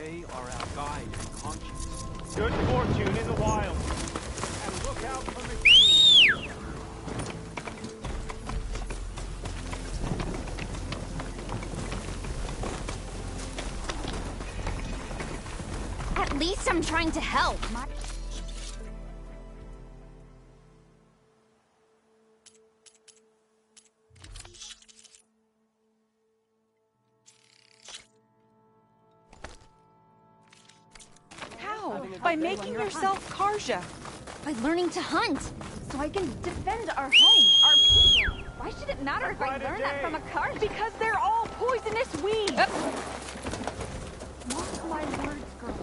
They are our guide and conscience. Good fortune in the wild. And look out for machines. At least I'm trying to help. How? By making yourself Karja. By learning to hunt, so I can defend our home, our people. Why should it matter if I learn that from a card? Because they're all poisonous weeds. Mark my words, girl.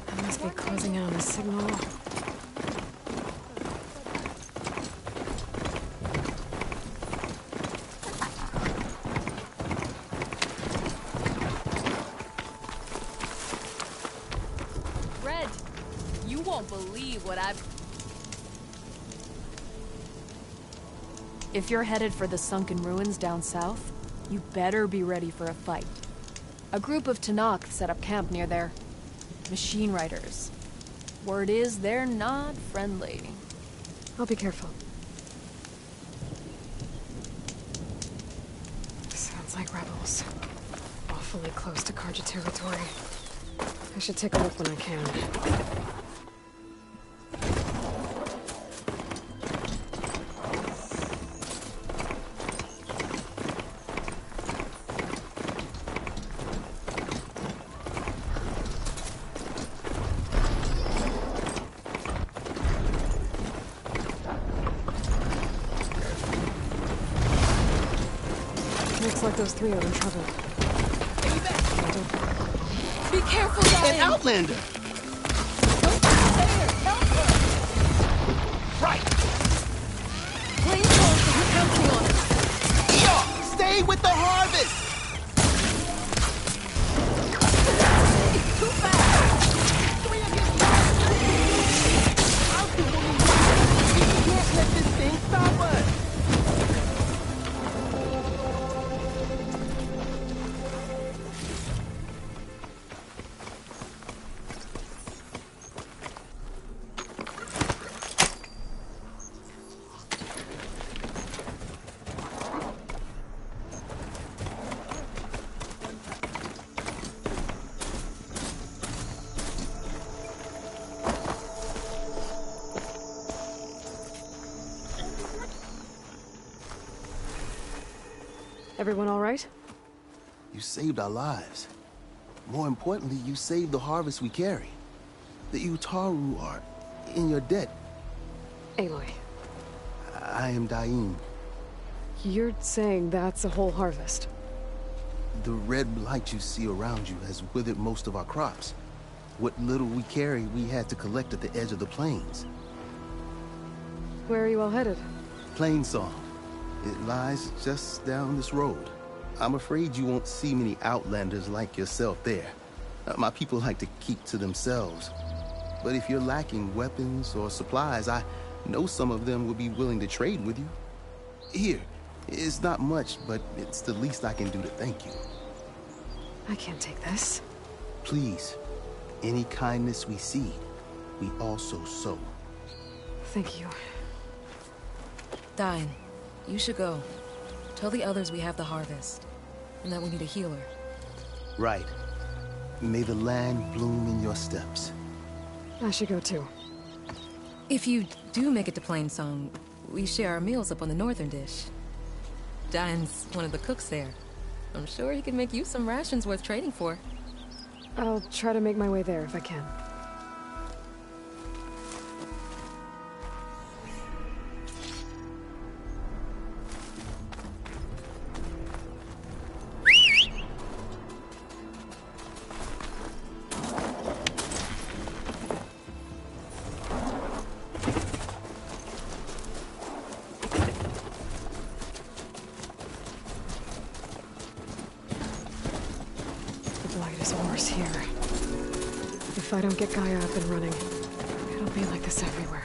I must be closing in on the signal. Red, you won't believe what I've... If you're headed for the sunken ruins down south, you better be ready for a fight. A group of Tanakh set up camp near there. Machine riders. Word is they're not friendly. I'll be careful. Sounds like rebels. Awfully close to Karja territory. I should take a look when I can. Looks like those three are in trouble. Be careful, guys! An outlander! Right! Please hold the counting on it! Yo! Stay with the harvest! Too fast! We can't let this thing stop us! Everyone all right? You saved our lives. More importantly, you saved the harvest we carry. The Utaru are in your debt. Aloy, I am Daim. you're saying that's a whole harvest? The red blight you see around you has withered most of our crops. What little we carry, we had to collect at the edge of the plains. Where are you all headed? Plainsong. It lies just down this road. I'm afraid you won't see many outlanders like yourself there. My people like to keep to themselves. But if you're lacking weapons or supplies, I know some of them will be willing to trade with you. Here, it's not much, but it's the least I can do to thank you. I can't take this. Please, any kindness we see, we also sow. Thank you. Dine, you should go. Tell the others we have the harvest, and that we need a healer. Right. May the land bloom in your steps. I should go too. If you do make it to Plainsong, we share our meals up on the northern dish. Dine's one of the cooks there. I'm sure he can make you some rations worth trading for. I'll try to make my way there if I can. Here. If I don't get Gaia up and running, it'll be like this everywhere.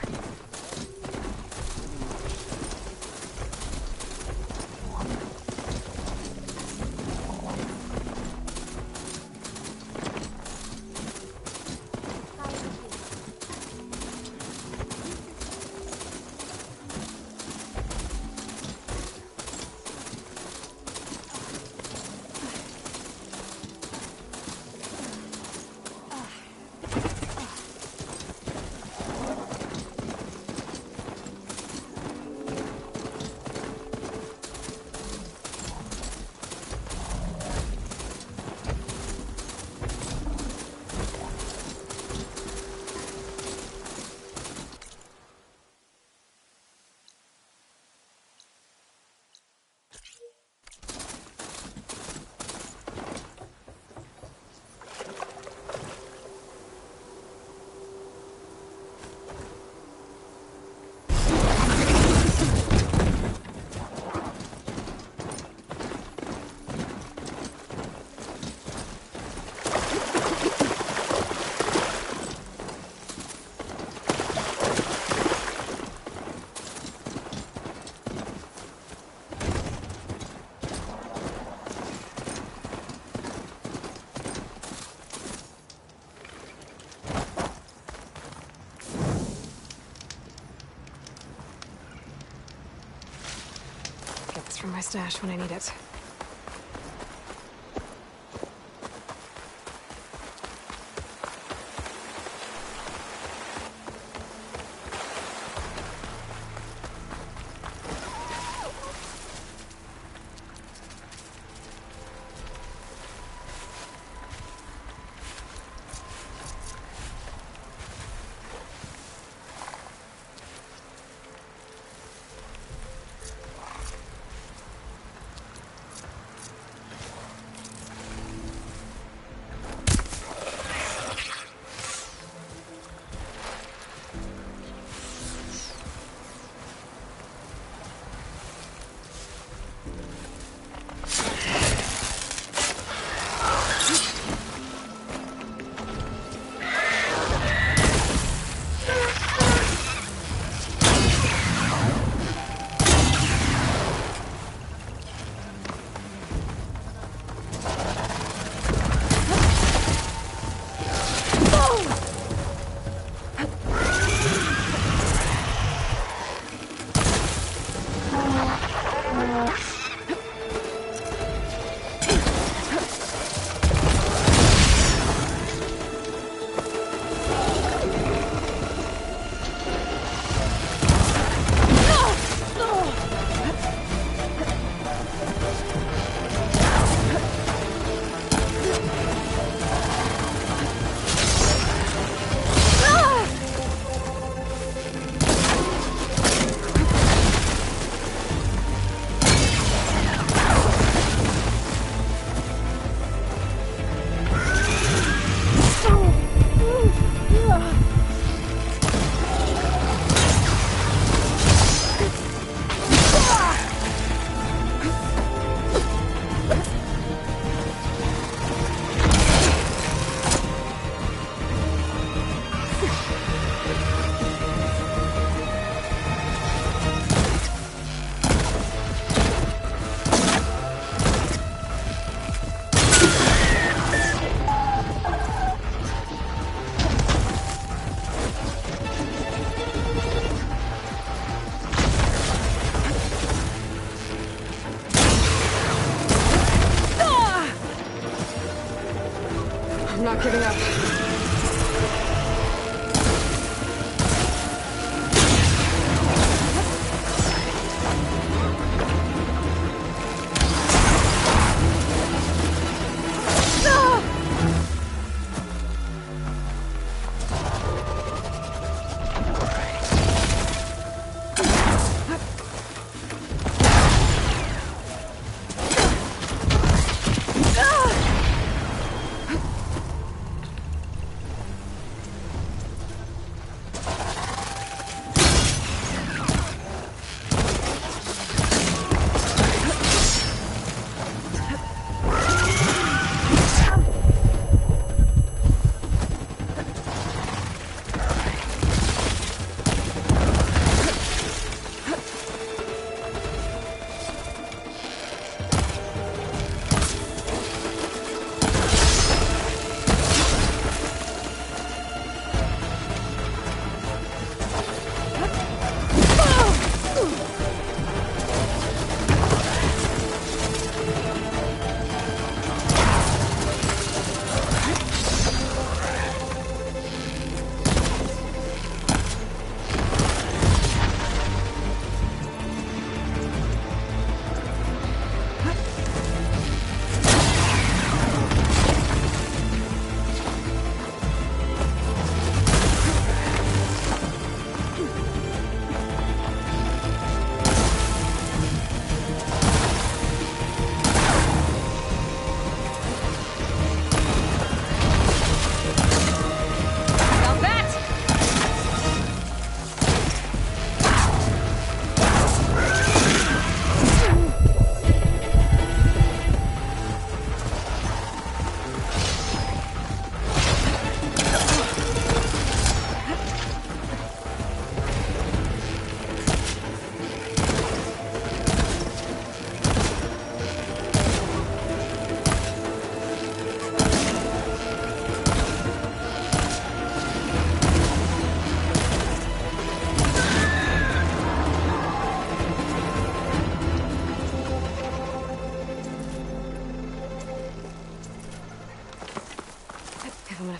from my stash when I need it.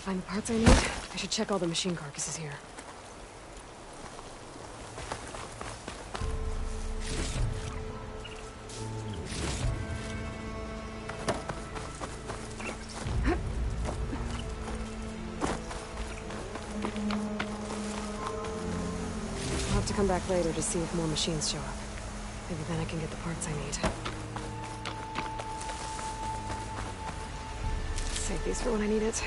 find the parts I need, I should check all the machine carcasses here. I'll have to come back later to see if more machines show up. Maybe then I can get the parts I need. Save these for when I need it.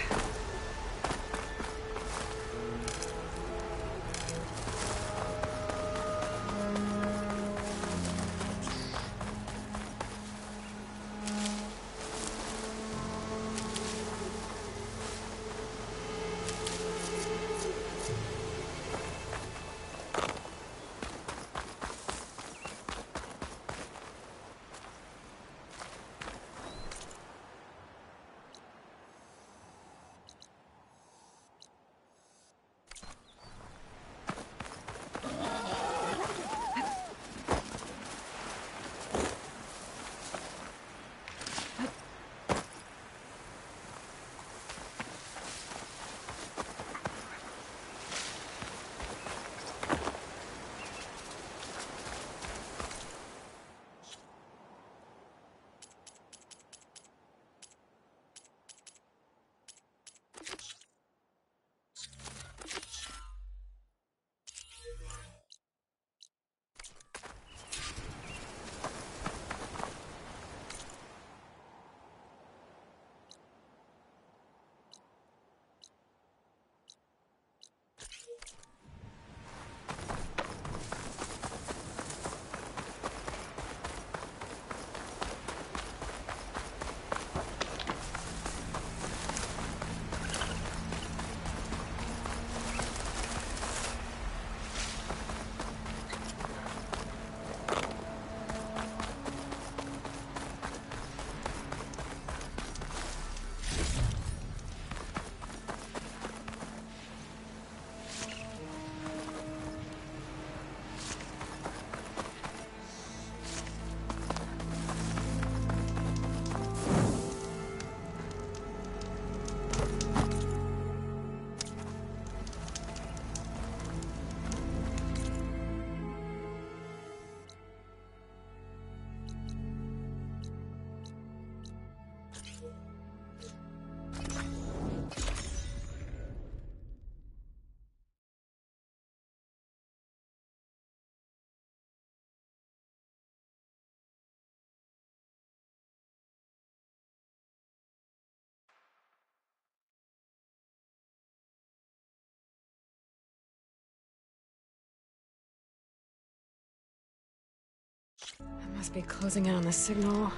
I must be closing in on the signal.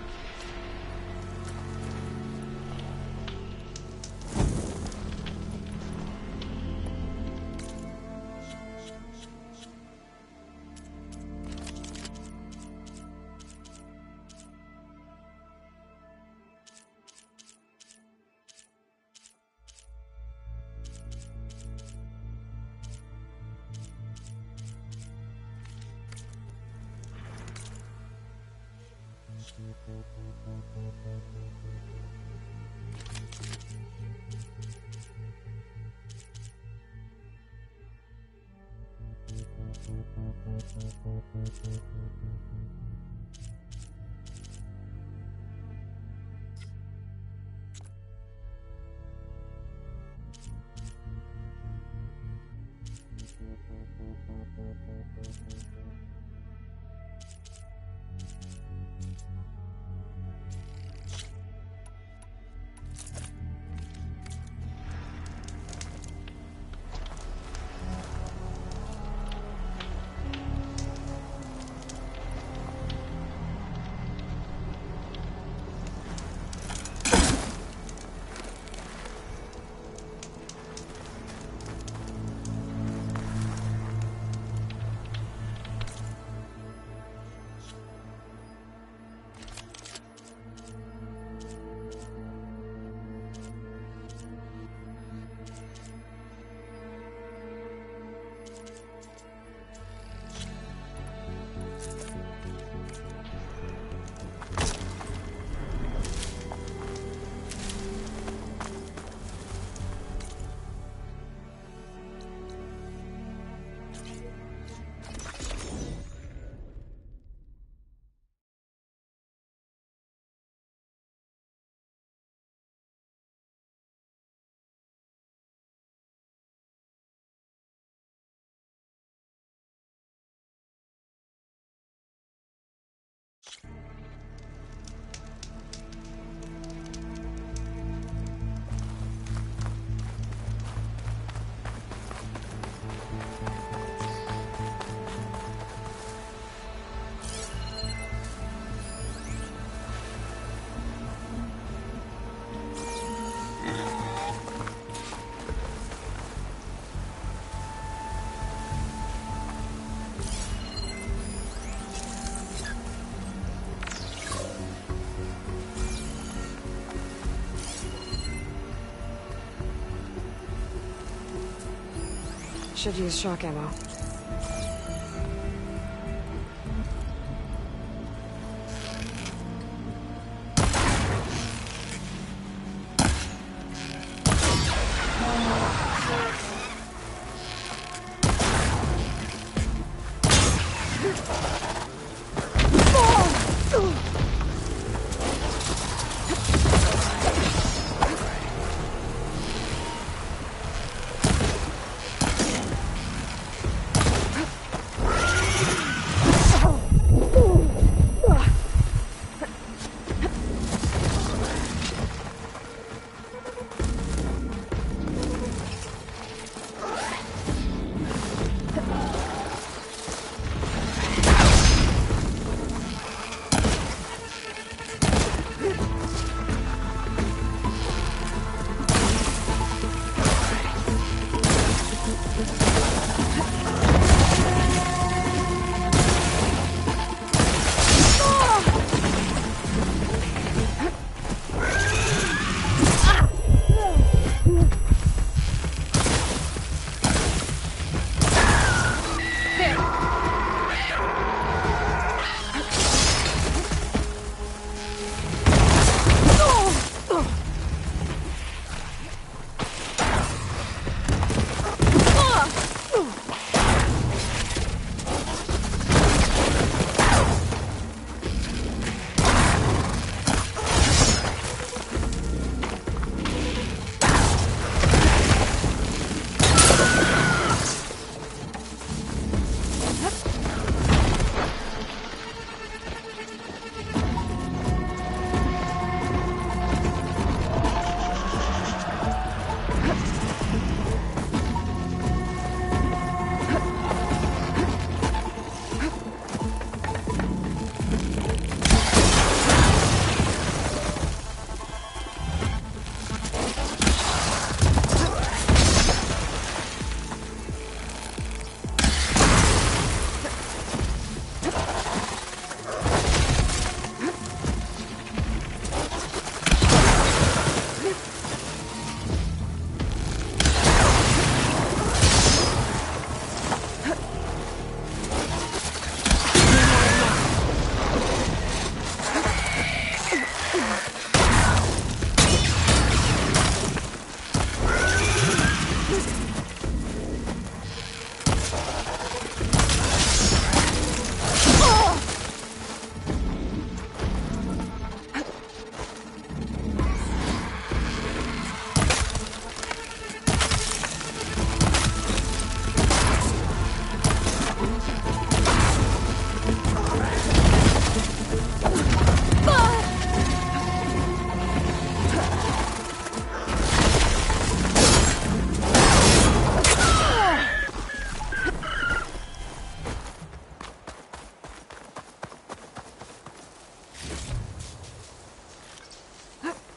Should use shock ammo.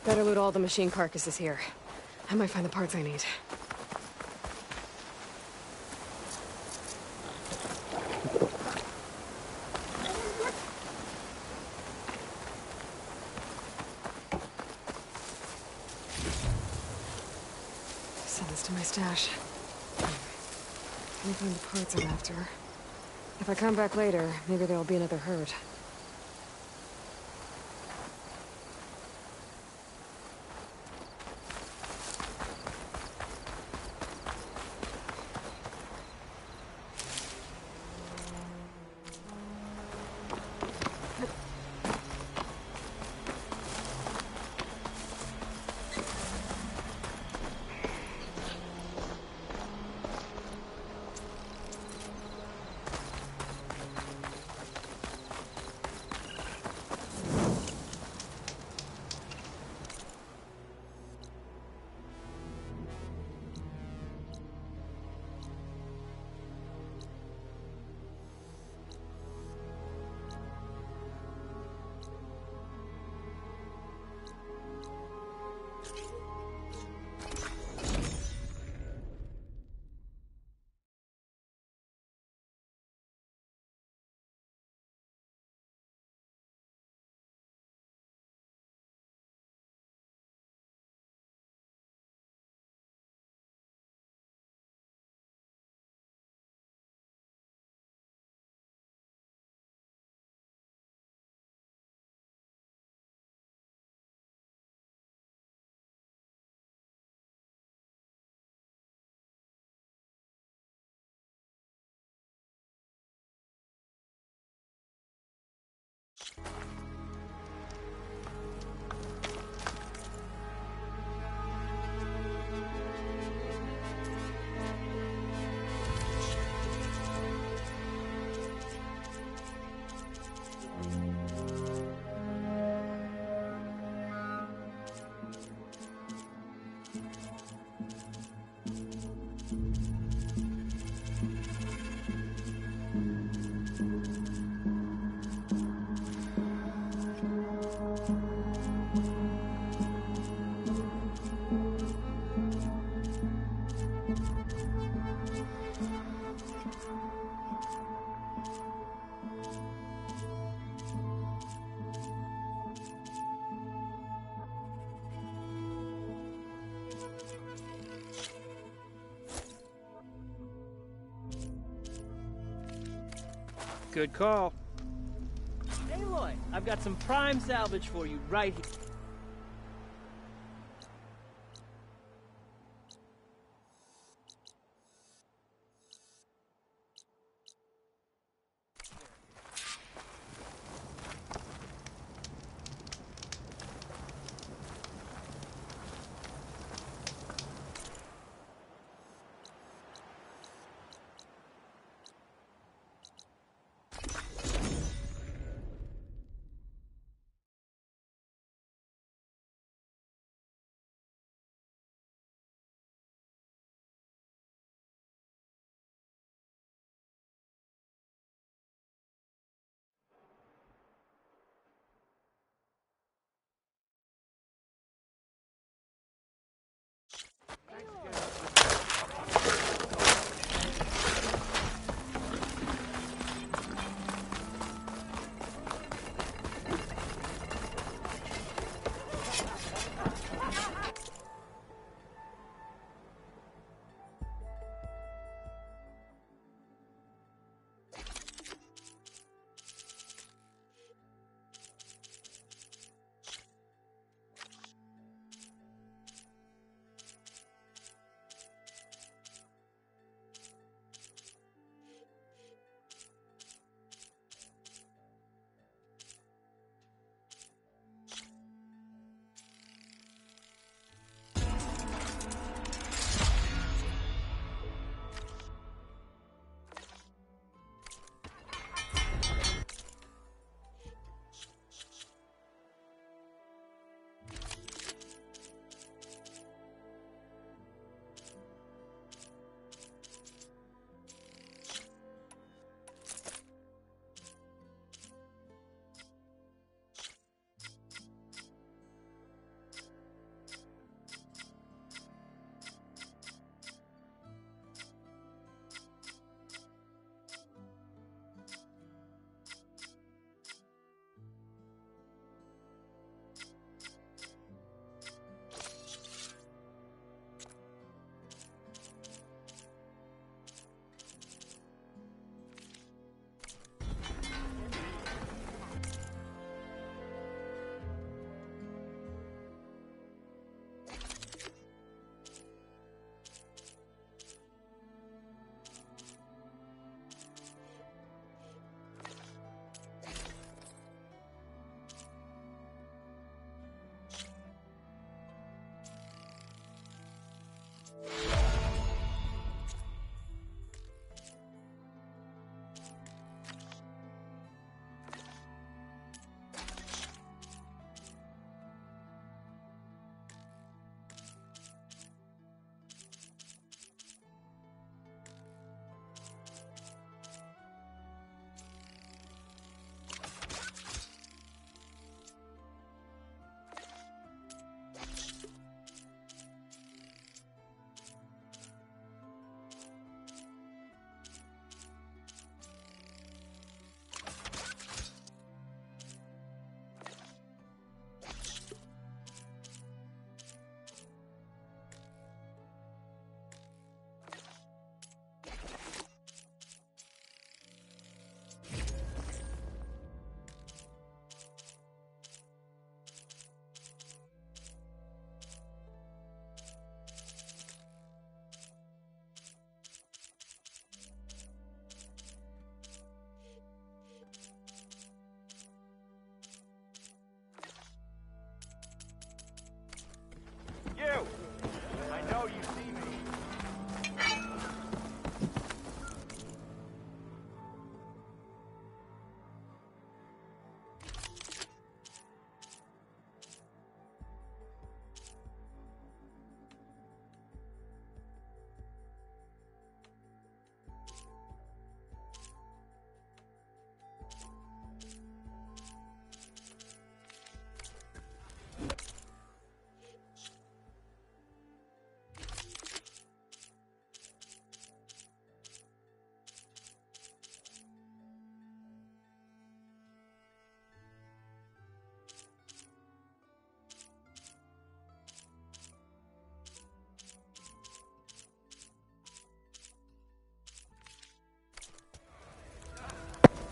Better loot all the machine carcasses here. I might find the parts I need. Send this to my stash. Let me find the parts I'm after. If I come back later, maybe there'll be another herd. Good call. Aloy, I've got some prime salvage for you right here.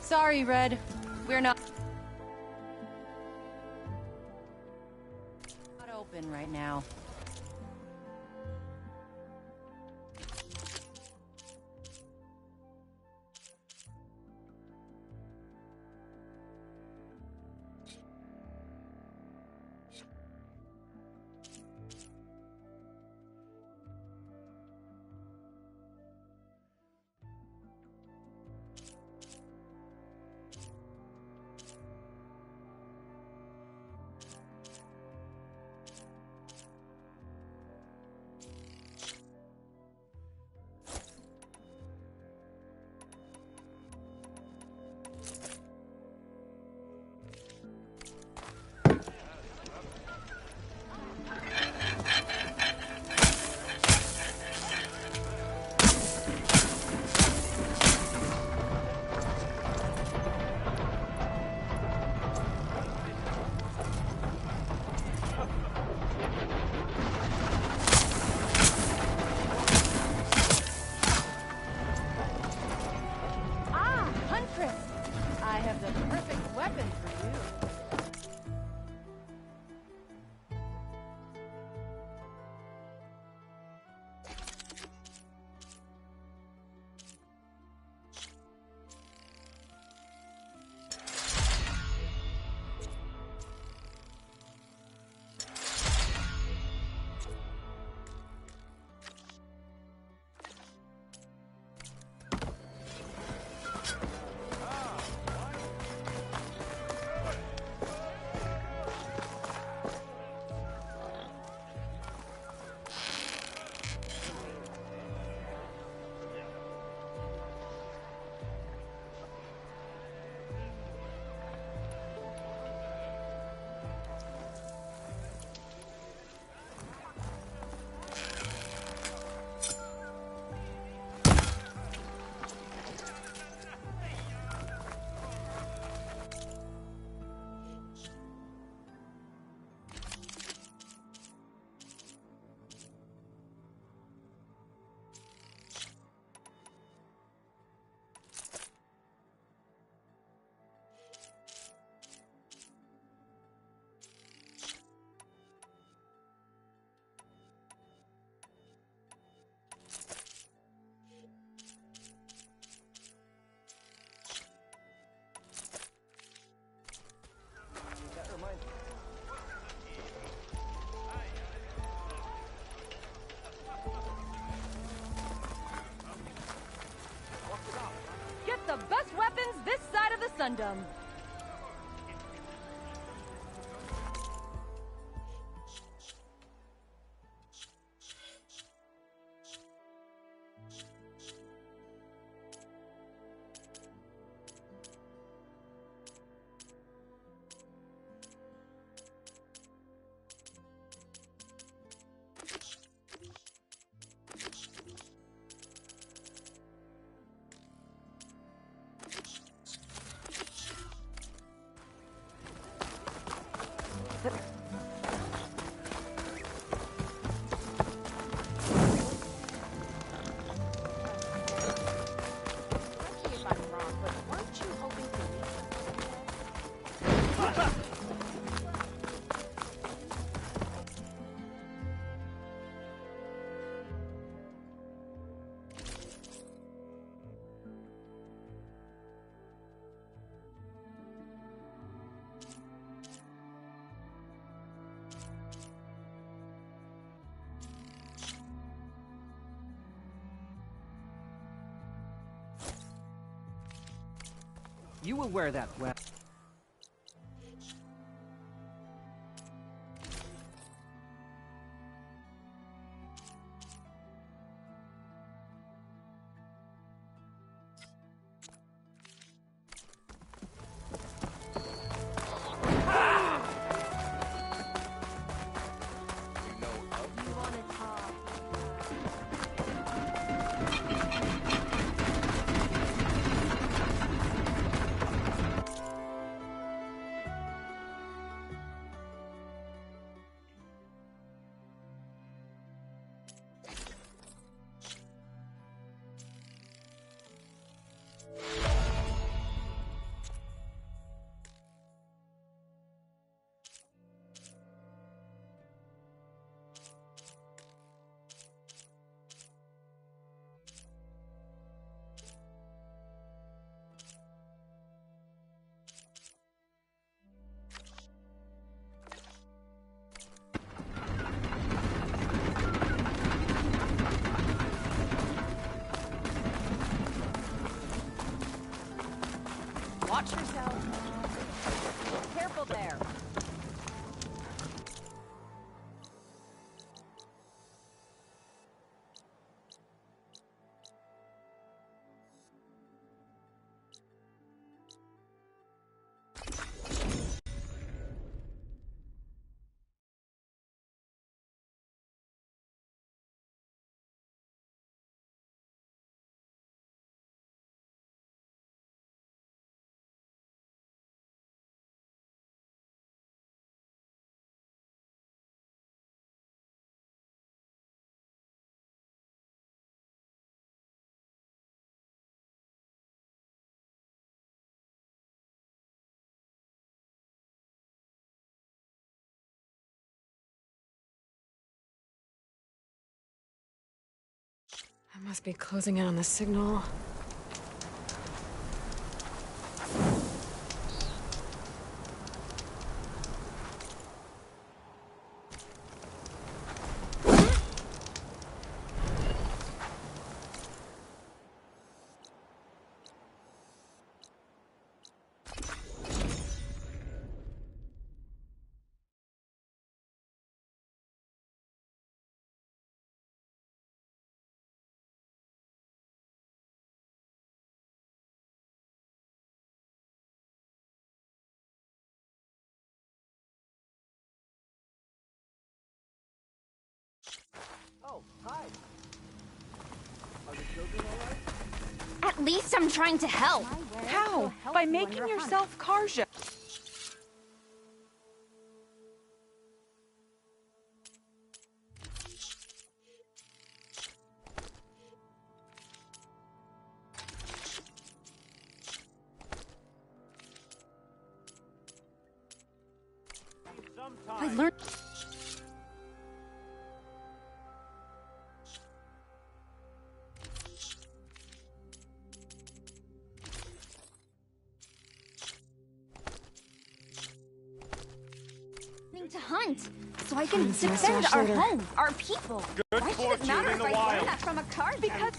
Sorry, Red. We're not open right now. Get the best weapons this side of the Sundom. You will wear that weapon. Watch yourself. Careful there. I must be closing in on the signal. Oh, hi. Are the children all right? At least I'm trying to help. How? By making yourself Karja. Sometime. I learned. To hunt, so I can Find the defend mustache our later. home, our people. Good Why should it fortune matter in if the I wild. learn that from a card? Because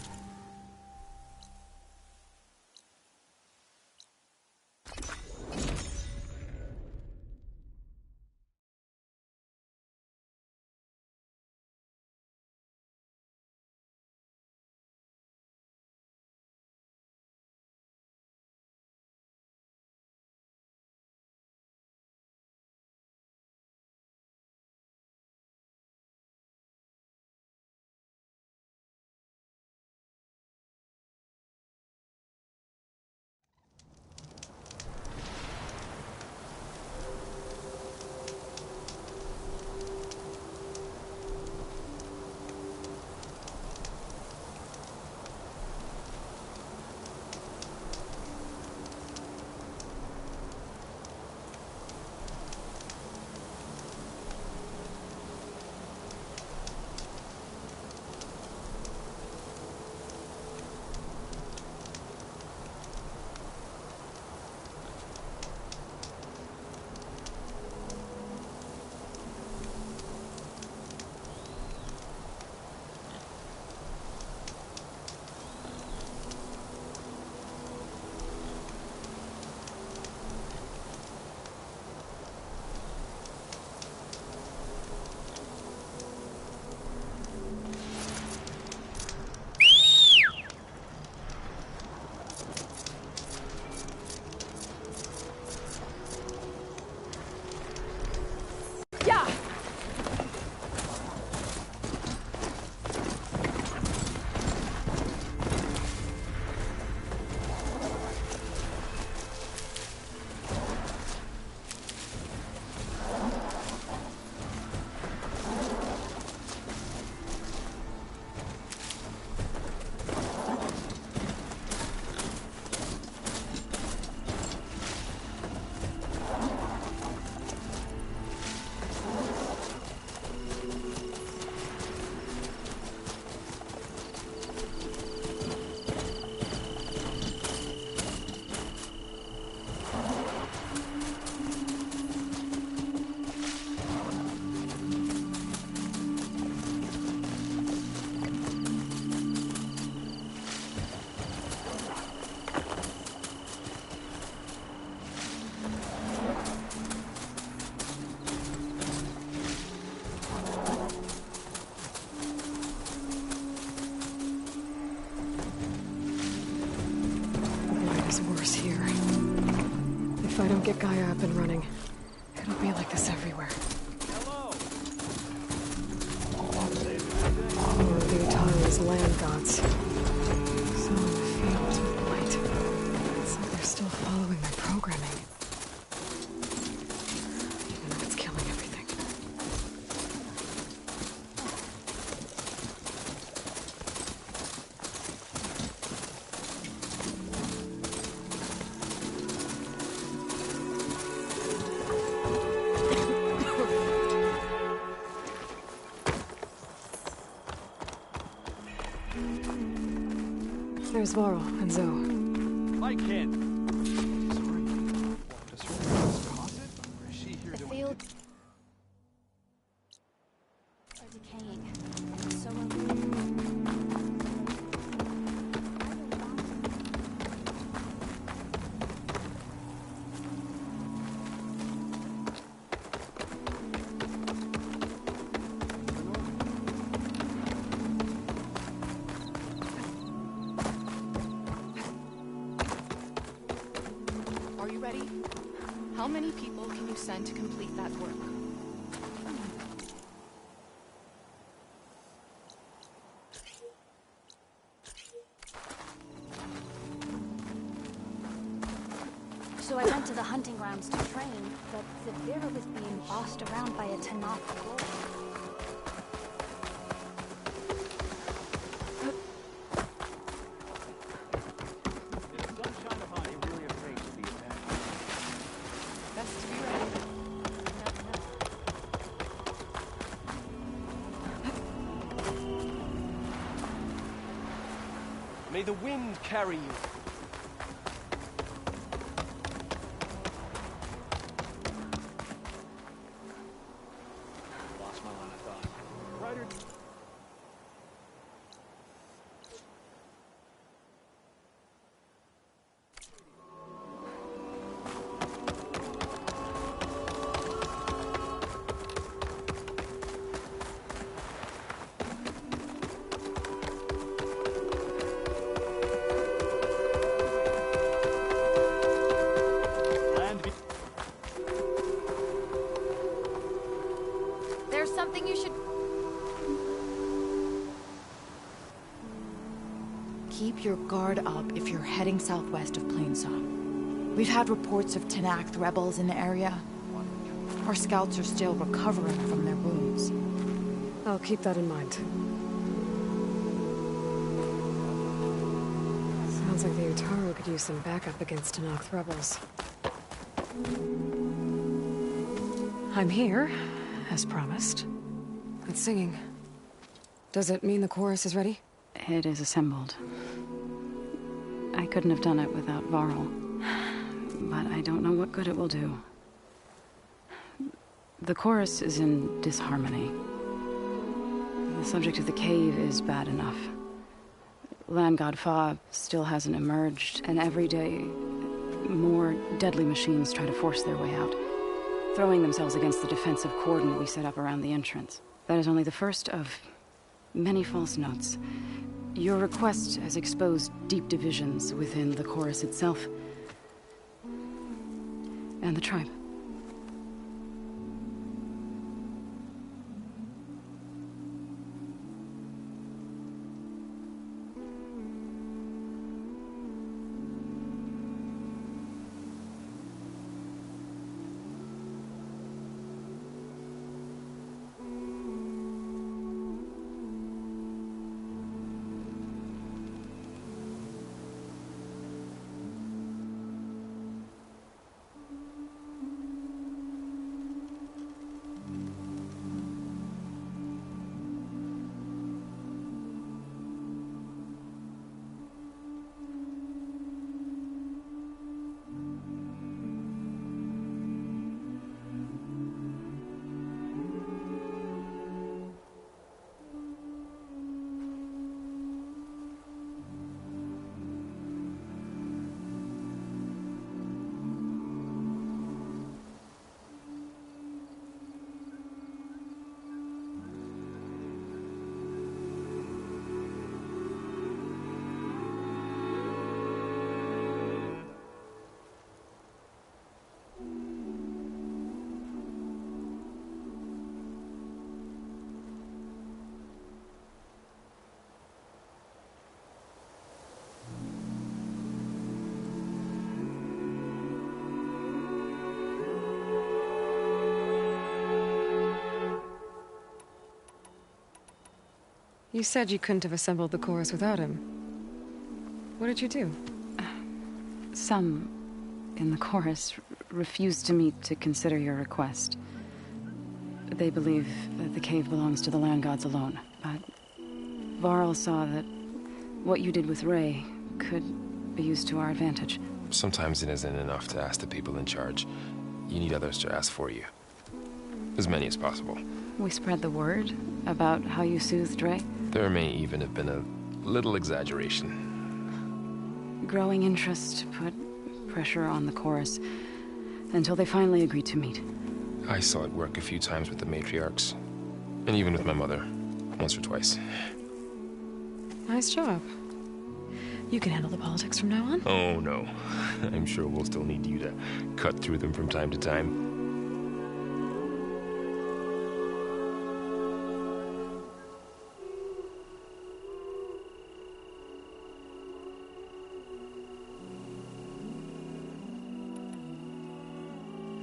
If I don't get Gaia up and running, it'll be like this everywhere. Hello. More of the Utaru's land gods. Some of the fields with light. It's like they're still following their programming. Even if it's killing everything. There's Varl and Zoe. I can. The fields are decaying, and so are we. Are you ready? How many people can you send to complete that work? So I went to the hunting grounds to train, but Severa was being bossed around by a Tanakh wolf. Best to be ready. May the wind carry you. Lost my line of thought. Ryder. Land be There's something you should... Keep your guard up if you're heading southwest of Plainsong. We've had reports of Tanakh rebels in the area. Our scouts are still recovering from their wounds. I'll keep that in mind. Sounds like the Utaru could use some backup against Tanakh rebels. I'm here, as promised. It's singing. Does it mean the chorus is ready? It is assembled. I couldn't have done it without Varl. But I don't know what good it will do. The chorus is in disharmony. The subject of the cave is bad enough. Land God Fa still hasn't emerged, and every day more deadly machines try to force their way out, throwing themselves against the defensive cordon we set up around the entrance. That is only the first of many false notes. Your request has exposed deep divisions within the chorus itself and the tribe. You said you couldn't have assembled the chorus without him. What did you do? Some in the chorus refused to meet to consider your request. They believe that the cave belongs to the land gods alone, but Varl saw that what you did with Ray could be used to our advantage. Sometimes it isn't enough to ask the people in charge. You need others to ask for you. As many as possible. We spread the word about how you soothed Ray. There may even have been a little exaggeration. Growing interest put pressure on the chorus until they finally agreed to meet. I saw it work a few times with the matriarchs. And even with my mother. Once or twice. Nice job. You can handle the politics from now on? Oh, no. I'm sure we'll still need you to cut through them from time to time.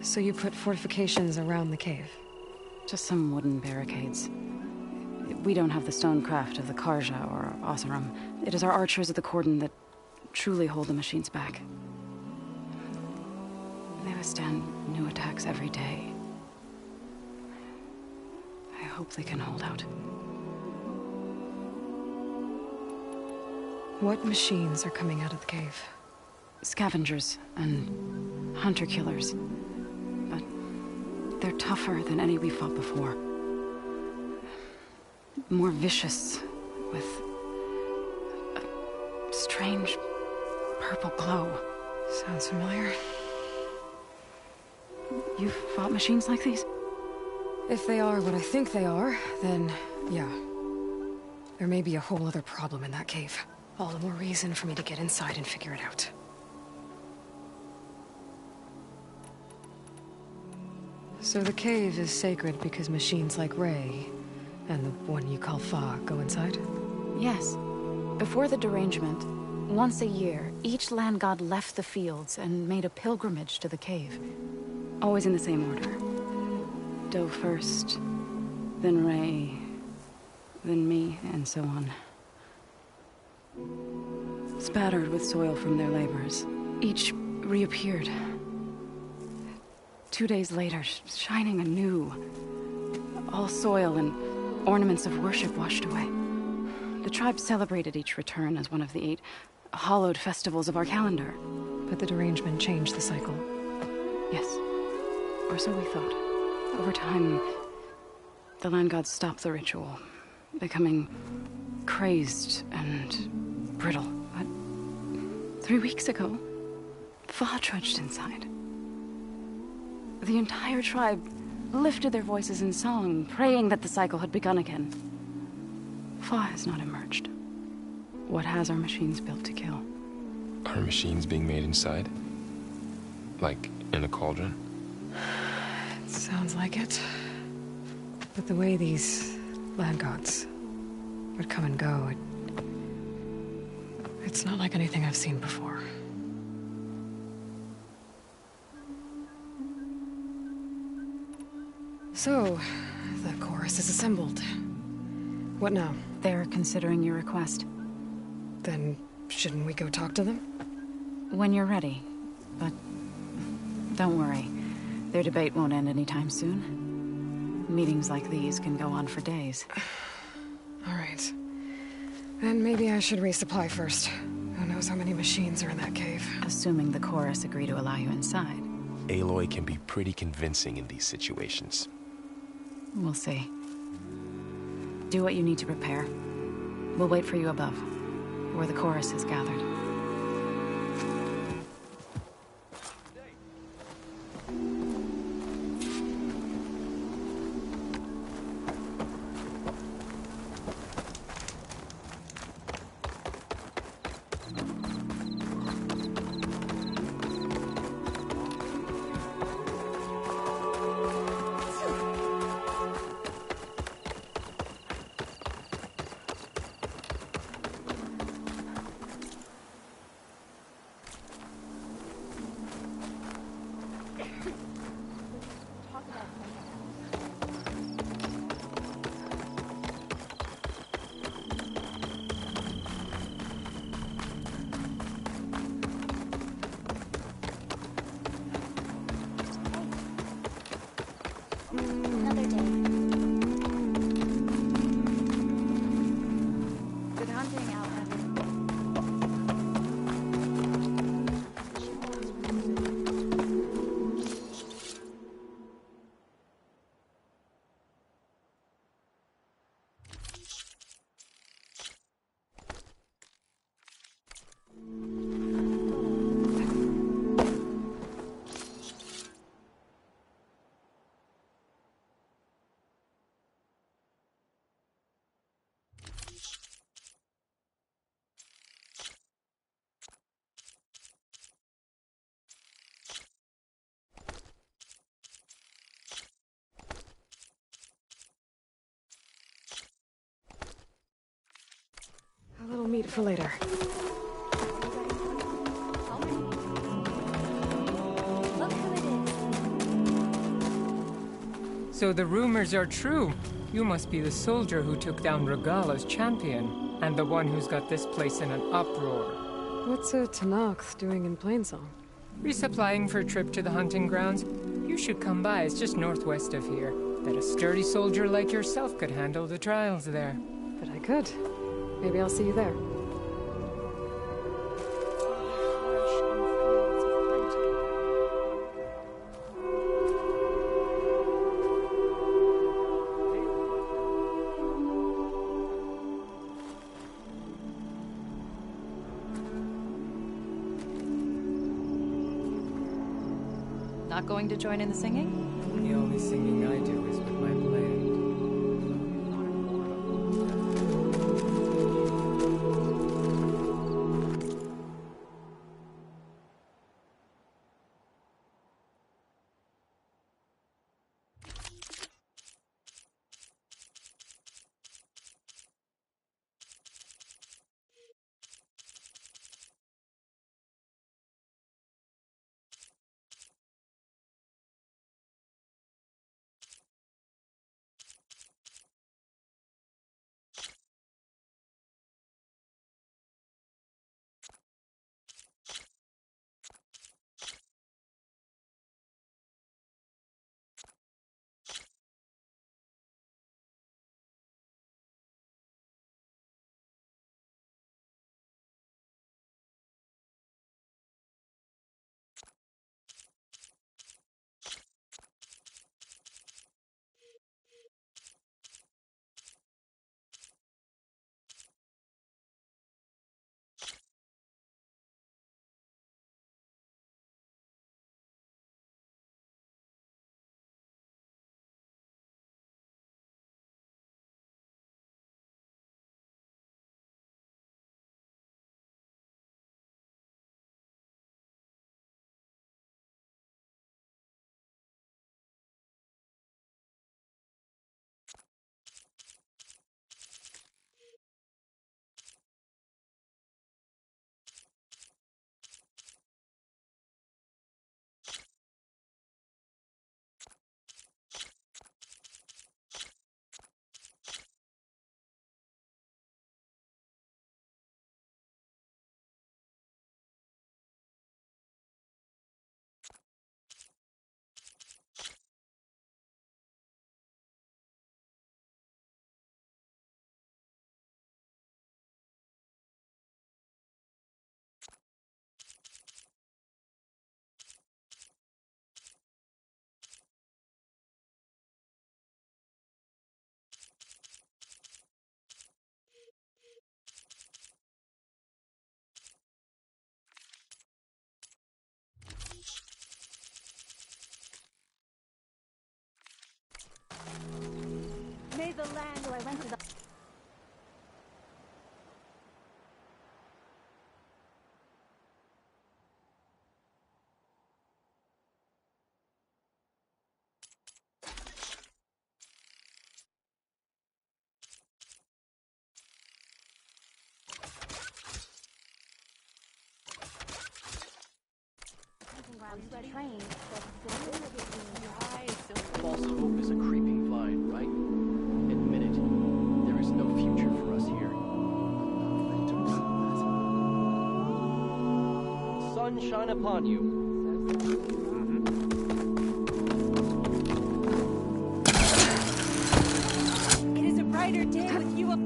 So you put fortifications around the cave? Just some wooden barricades. We don't have the stonecraft of the Karja or Oseram. It is our archers of the cordon that truly hold the machines back. They withstand new attacks every day. I hope they can hold out. What machines are coming out of the cave? Scavengers and hunter-killers. But they're tougher than any we fought before. More vicious, with a strange purple glow. Sounds familiar. You've fought machines like these? If they are what I think they are, then yeah. There may be a whole other problem in that cave. All the more reason for me to get inside and figure it out. So the cave is sacred because machines like Ray and the one you call Fa go inside? Yes. Before the derangement, once a year, each land god left the fields and made a pilgrimage to the cave. Always in the same order. Do first, then Ray, then me, and so on. Spattered with soil from their labors, each reappeared. 2 days later, shining anew. All soil and ornaments of worship washed away. The tribe celebrated each return as one of the 8 hallowed festivals of our calendar. But the derangement changed the cycle. Yes. Or so we thought. Over time, the land gods stopped the ritual, becoming crazed and brittle. But 3 weeks ago, Fa trudged inside. The entire tribe lifted their voices in song, praying that the cycle had begun again. Fa has not emerged. What has our machines built to kill? Are machines being made inside? Like in a cauldron? It sounds like it. But the way these land gods would come and go, it's not like anything I've seen before. So, the chorus is assembled. What now? They're considering your request. Then, shouldn't we go talk to them? When you're ready. But don't worry. Their debate won't end anytime soon. Meetings like these can go on for days. All right. Then maybe I should resupply first. Who knows how many machines are in that cave? Assuming the chorus agree to allow you inside. Aloy can be pretty convincing in these situations. We'll see. Do what you need to prepare. We'll wait for you above, where the chorus is gathered. it for later. Look who it is. So the rumors are true. You must be the soldier who took down Regala's champion, and the one who's got this place in an uproar. What's a Tanakh doing in Plainsong? Resupplying for a trip to the hunting grounds. You should come by, it's just northwest of here. Bet a sturdy soldier like yourself could handle the trials there. But I could. Maybe I'll see you there. Not going to join in the singing? The only singing I do is with my blade. May the land where I went to the... Train, False hope is a creeping vine, right? Admit it. There is no future for us here. Sun shine upon you. It is a brighter day with you up...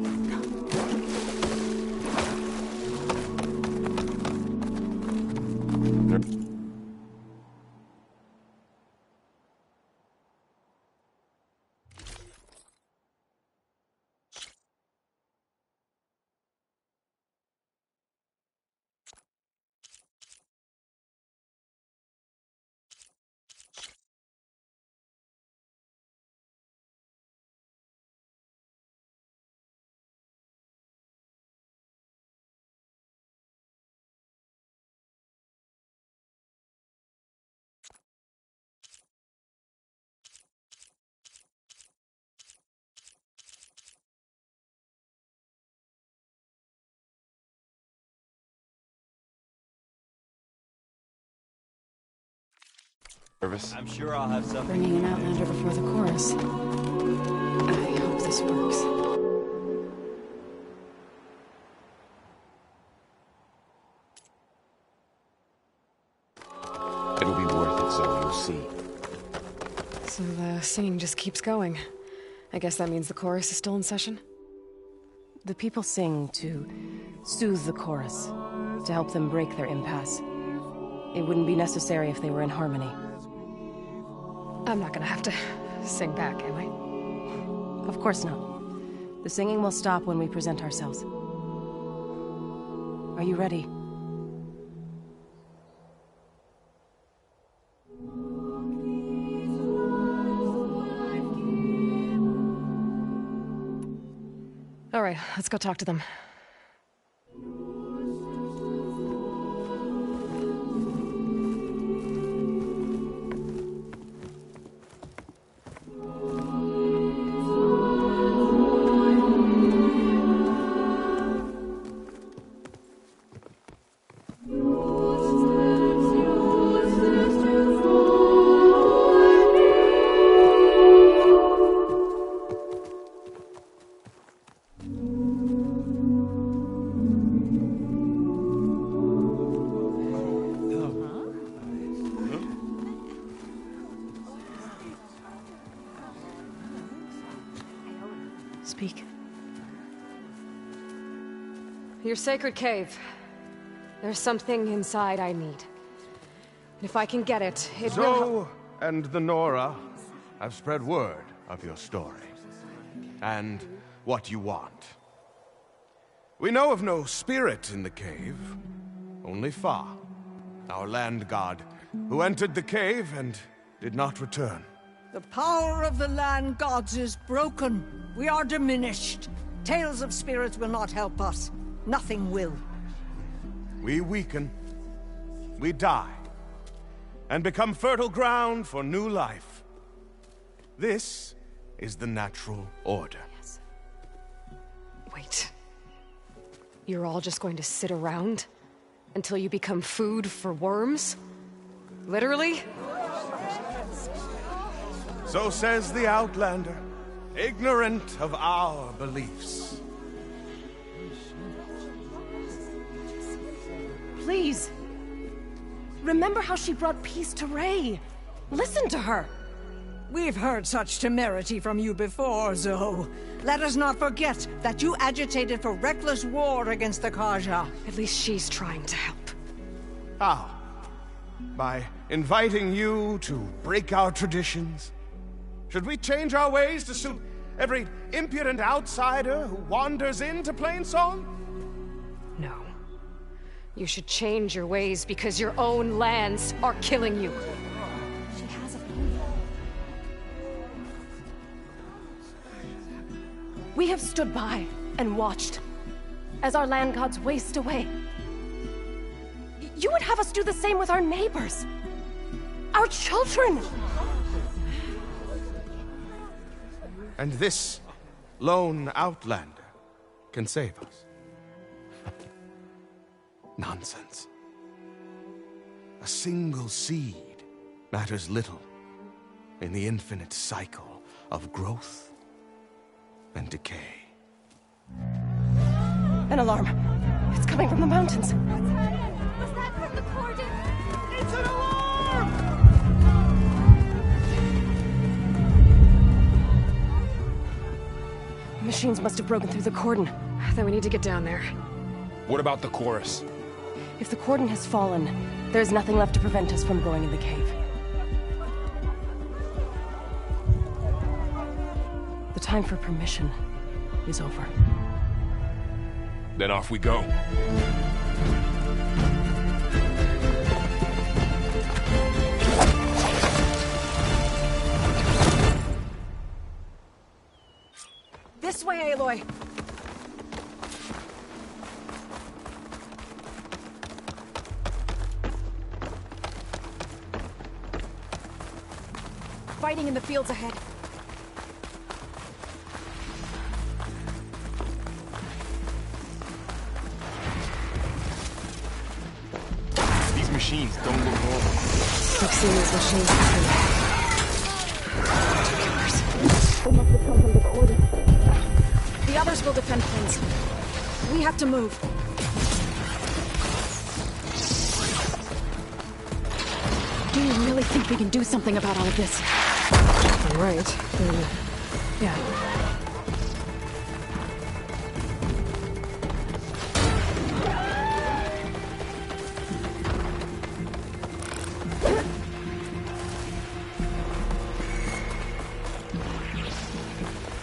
Nervous? I'm sure I'll have something. Bringing an Outlander before the chorus. I hope this works. It'll be worth it, so you'll see. So the singing just keeps going. I guess that means the chorus is still in session? The people sing to soothe the chorus, to help them break their impasse. It wouldn't be necessary if they were in harmony. I'm not gonna have to sing back, am I? Of course not. The singing will stop when we present ourselves. Are you ready? All right, let's go talk to them. Speak. Your sacred cave. There's something inside I need. And if I can get it, it will Zoe and the Nora have spread word of your story. And what you want. We know of no spirit in the cave. Only Fa, our land god, who entered the cave and did not return. The power of the land gods is broken. We are diminished. Tales of spirits will not help us. Nothing will. We weaken. We die. And become fertile ground for new life. This is the natural order. Yes. Wait. You're all just going to sit around until you become food for worms? Literally? So says the Outlander, ignorant of our beliefs. Please. Remember how she brought peace to Ray. Listen to her. We've heard such temerity from you before, Zoe. Let us not forget that you agitated for reckless war against the Kaja. At least she's trying to help. How? By inviting you to break our traditions? Should we change our ways to suit every impudent outsider who wanders into Plainsong? No. You should change your ways because your own lands are killing you. She has a point. We have stood by and watched as our land gods waste away. You would have us do the same with our neighbors, our children. And this lone Outlander can save us. Nonsense. A single seed matters little in the infinite cycle of growth and decay. An alarm. It's coming from the mountains. Was that from the cordon? It's an alarm! Machines must have broken through the cordon. Then we need to get down there. What about the chorus? If the cordon has fallen, there's nothing left to prevent us from going in the cave. The time for permission is over. Then off we go. This way, Aloy! Fighting in the fields ahead. These machines don't look normal. I've seen these machines before. They must have come from the cordon. The others will defend things. We have to move. Do you really think we can do something about all of this? Right. Then, yeah.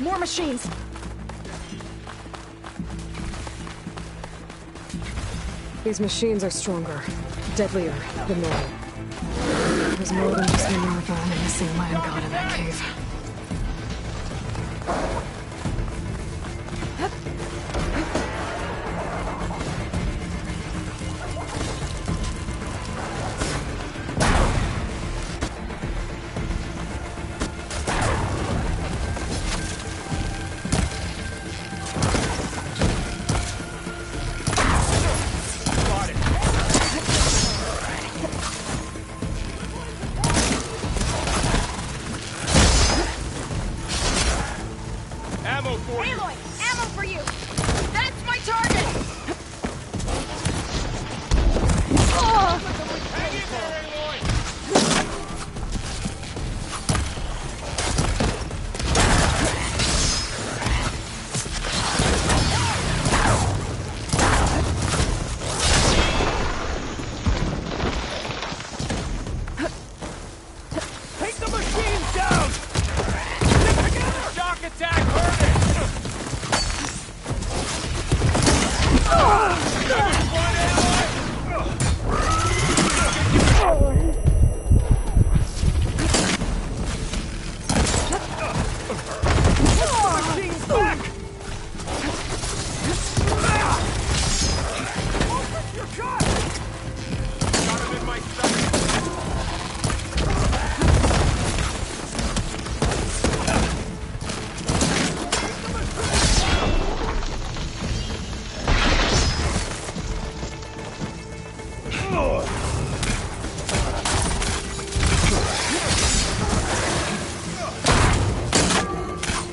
More machines! These machines are stronger, deadlier than normal. There's more than just Minerva and a missing land god in that cave. Aloy, ammo for you! That's my target! Hang in there, Aloy! Take the machines down! Shock attack hurt it! Machines back! You're caught! Got him in my sight!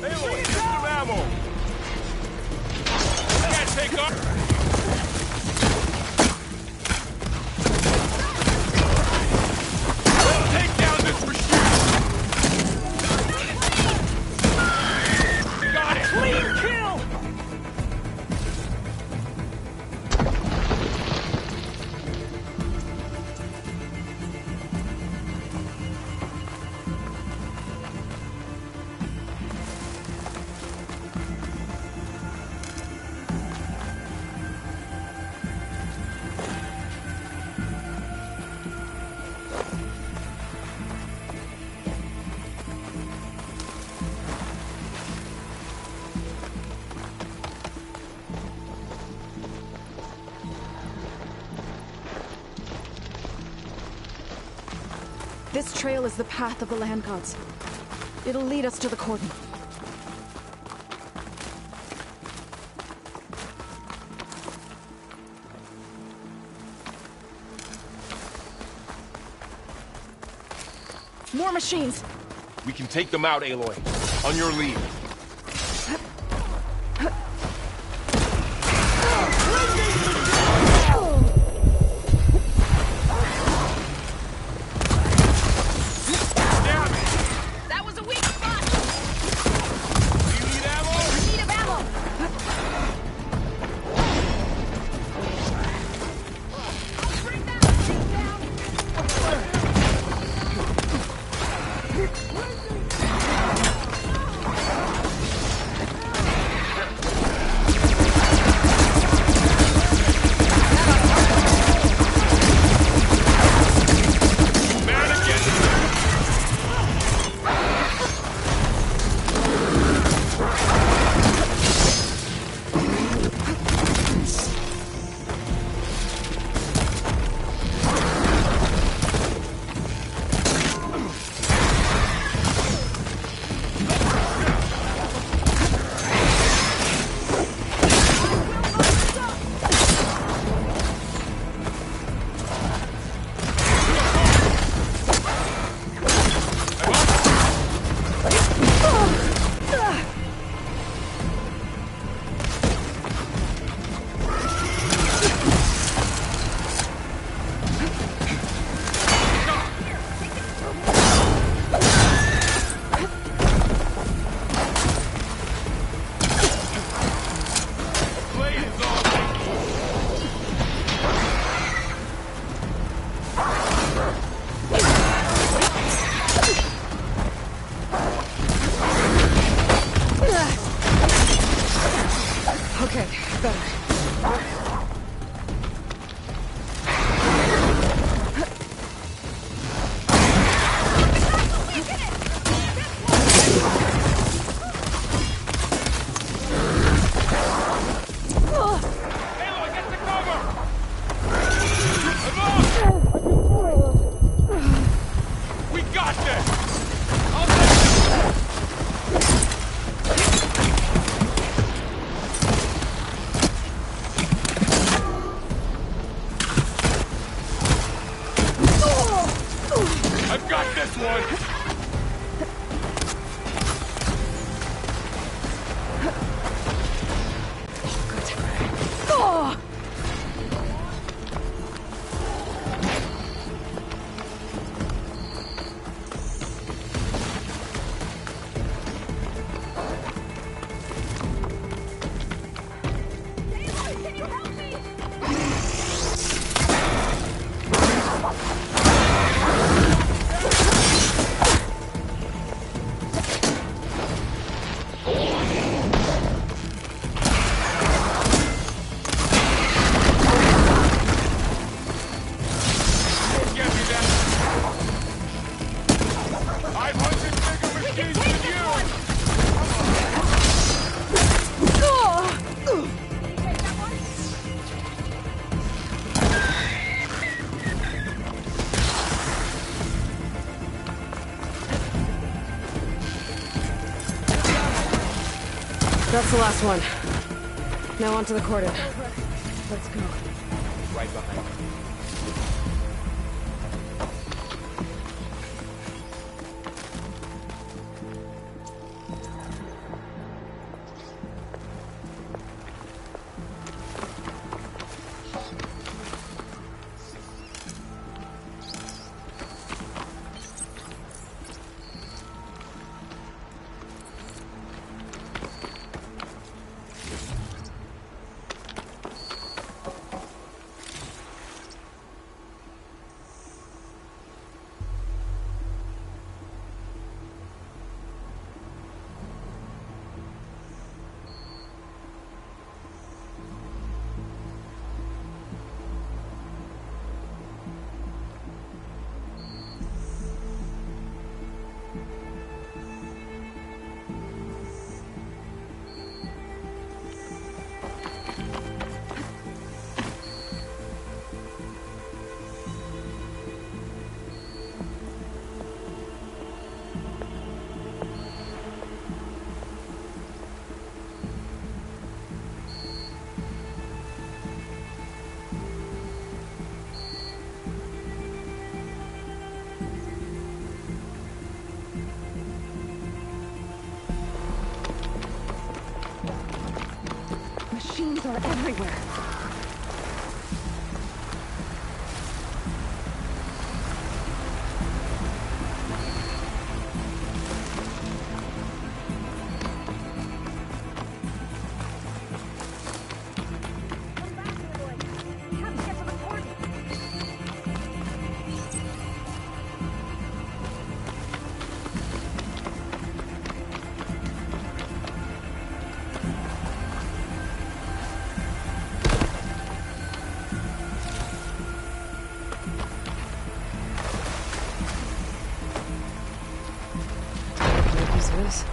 Aloy, get some ammo! Can't take off! Let's take down this machine! Got it! Clean kill! This trail is the path of the land gods. It'll lead us to the cordon. More machines! We can take them out, Aloy. On your lead. That was a weak spot! Do you need ammo? In need of ammo! I'll bring that machine down! Got this one! Oh! That's the last one. Now onto the cordon. Let's go. Right behind you. Machines are everywhere. This.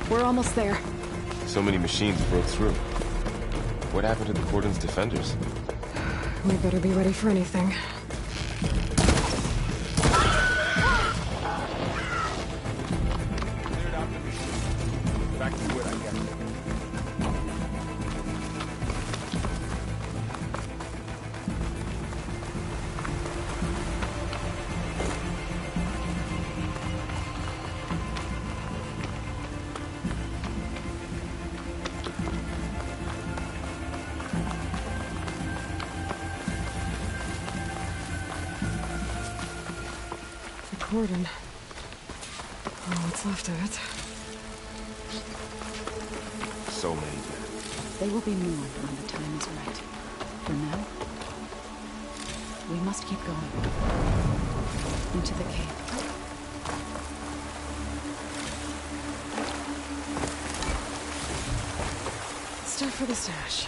We're almost there. So many machines broke through. What happened to the cordon's defenders? We better be ready for anything. Cleared out the machine. Back to it, I guess. cordon. Oh, what's left of it? So many dead. They will be mourned when the time is right. For now, we must keep going. Into the cave. Stuff for the stash.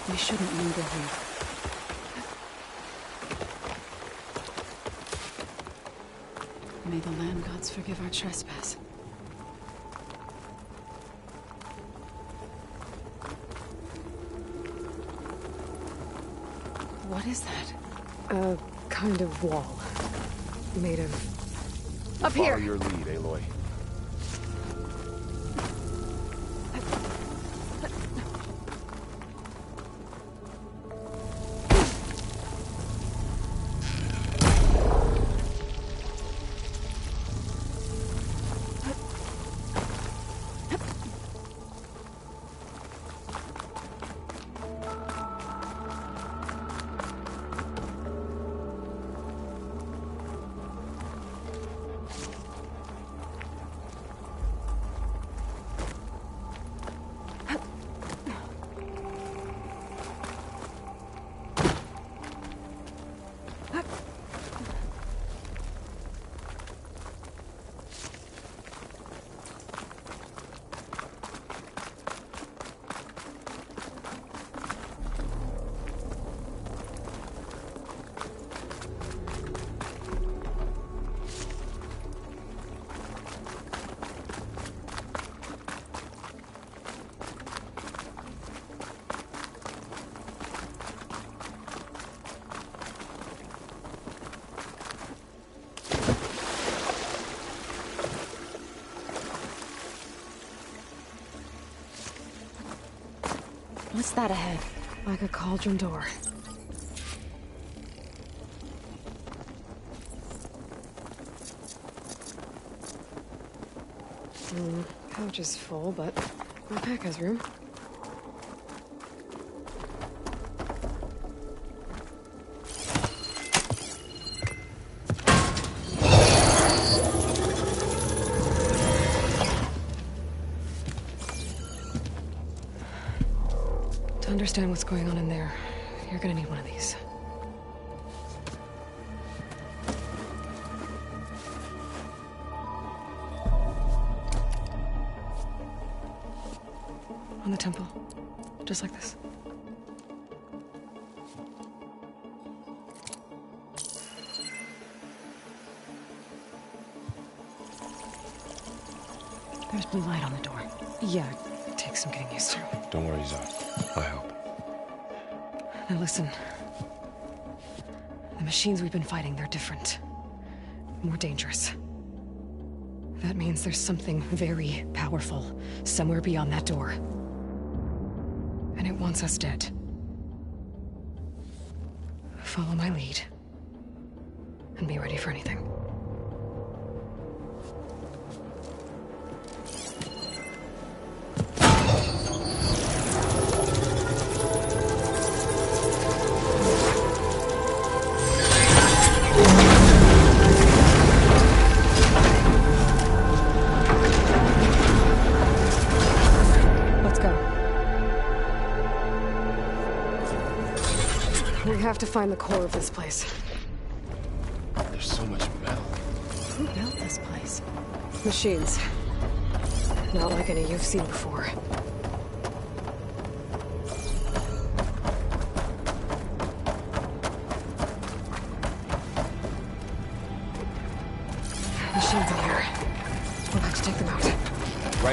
We shouldn't linger here. May the land gods forgive our trespass. What is that? A kind of wall. Made of... Up here! Follow your lead, Aloy. What's that ahead? Like a cauldron door. Pouch is full, but my pack has room. To understand what's going on in there, you're gonna need one of these. On the temple. Just like this. There's blue light on the door. Yeah, it takes some getting used to. Don't worry, Zod. I'll help. Now listen. The machines we've been fighting, they're different. More dangerous. That means there's something very powerful somewhere beyond that door. And it wants us dead. Follow my lead. And be ready for anything. We have to find the core of this place. There's so much metal. Who built this place? Machines. Not like any you've seen before.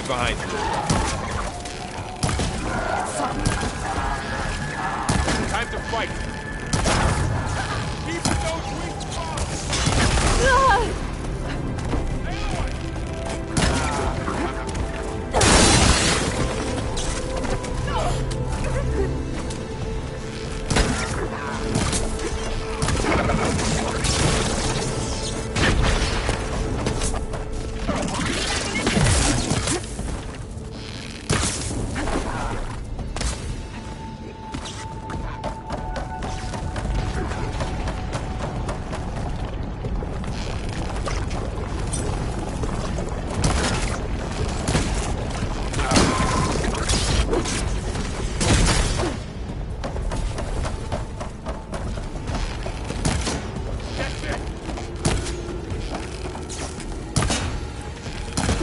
behind you. Time to fight. Keep those weak spots.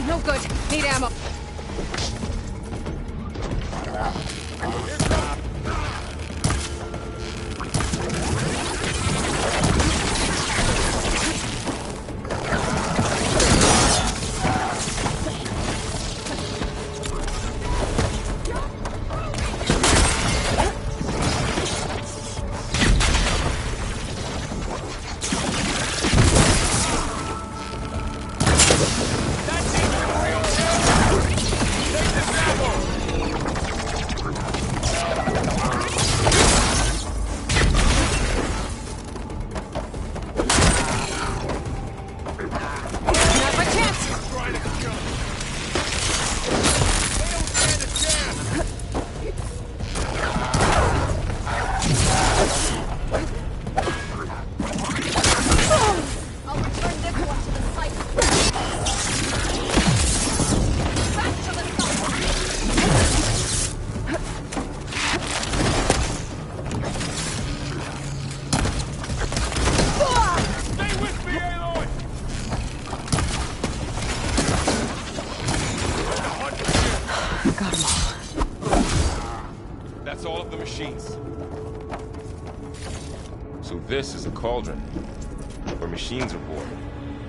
No good. Need ammo. That's all of the machines. So this is a cauldron, where machines are born.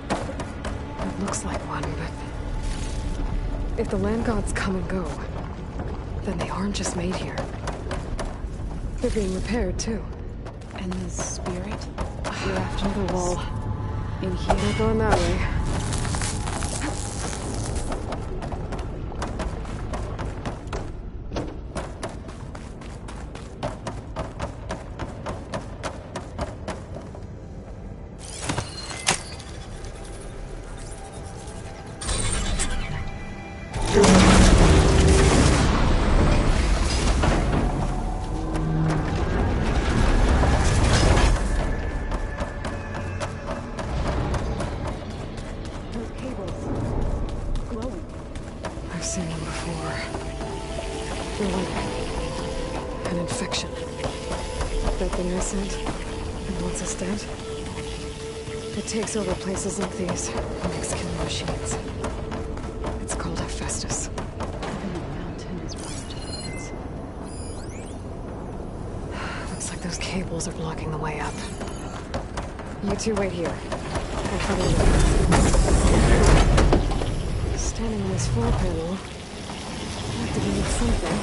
It looks like one, but if the land gods come and go, then they aren't just made here. They're being repaired, too. And the spirit? Left in the wall. In here. Not going that way. An infection. That thing I sent, and once it's dead, it takes over places like these and makes killing machines. It's called Hephaestus. Looks like those cables are blocking the way up. You two wait here. I'll cover you. Standing on this floor panel, I have to give you something.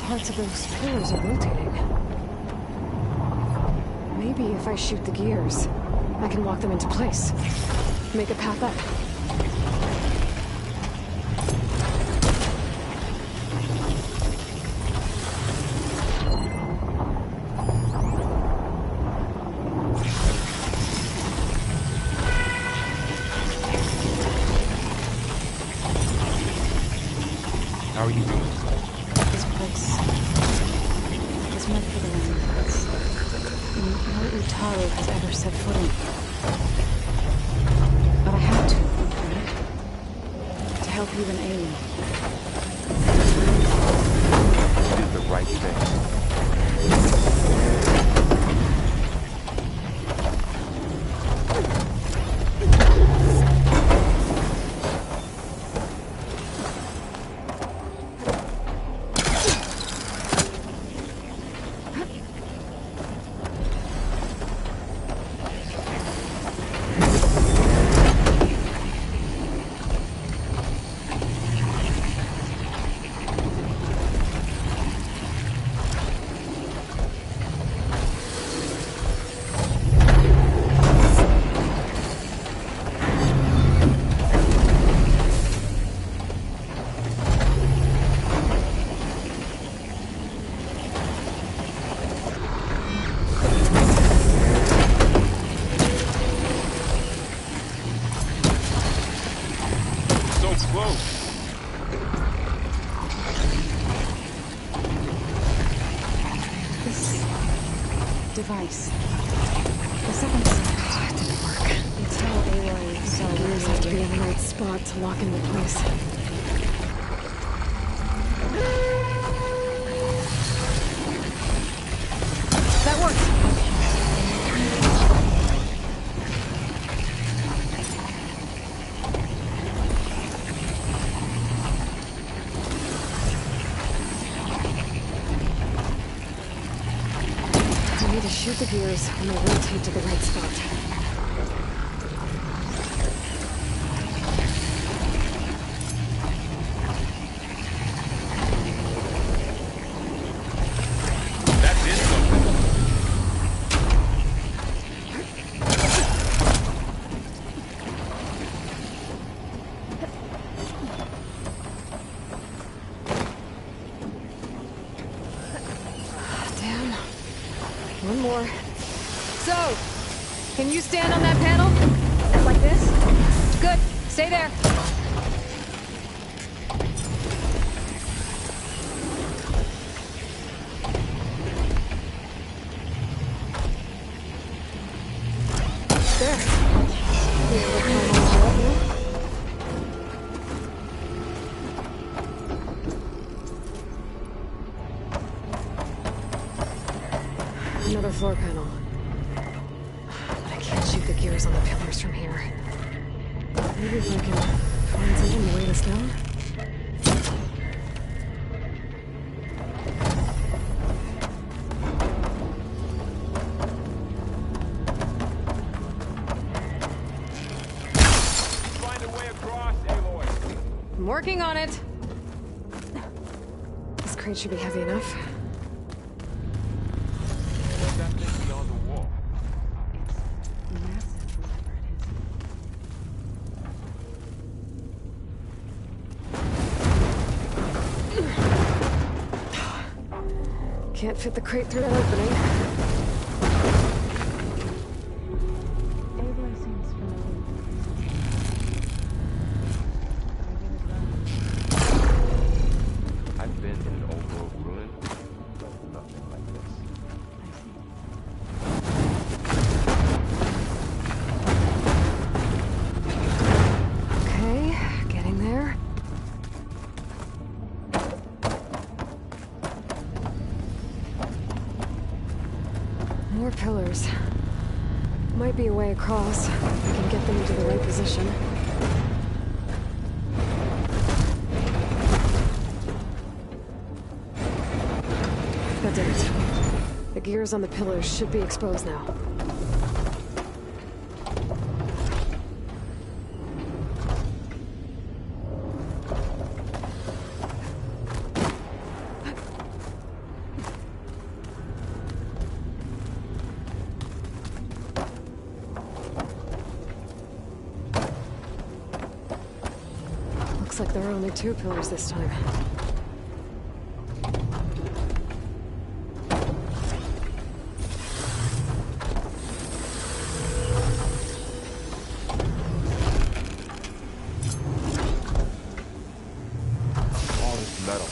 Parts of those pillars are rotating. Maybe if I shoot the gears, I can lock them into place. Make a path up. How are you doing? This place is meant for the landlords. No Utaro has ever set foot in. But I had to, right? To help you and Ailey. You did the right thing. device. The second side. It didn't work. You tell Aloy so Gears have to be in the right spot to lock into place. That works. I need to shoot the gears when they rotate to the right spot. One more. So, can you stand on that panel? Like this? Good. Stay there. There. Be able to climb on top now. Another floor panel. But I can't shoot the gears on the pillars from here. Maybe if I can find something to weigh this down? Find a way across, Aloy. I'm working on it. This crate should be heavy enough. What's that thing beyond the wall? Can't fit the crate through that opening. Aloy seems familiar. I've been in an old world ruin, but nothing like this. Okay, getting there. More pillars. Might be a way across. I can get them into the right position. That did it. The gears on the pillars should be exposed now. Looks like there are only 2 pillars this time. All this metal.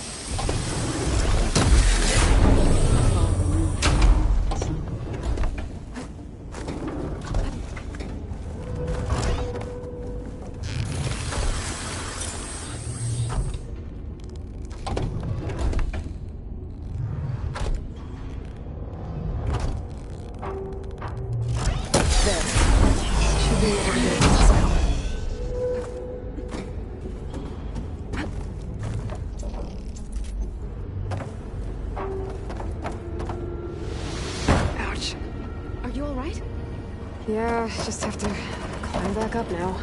There. Should be able to get across now. Ouch. Are you all right? Yeah, just have to climb back up now.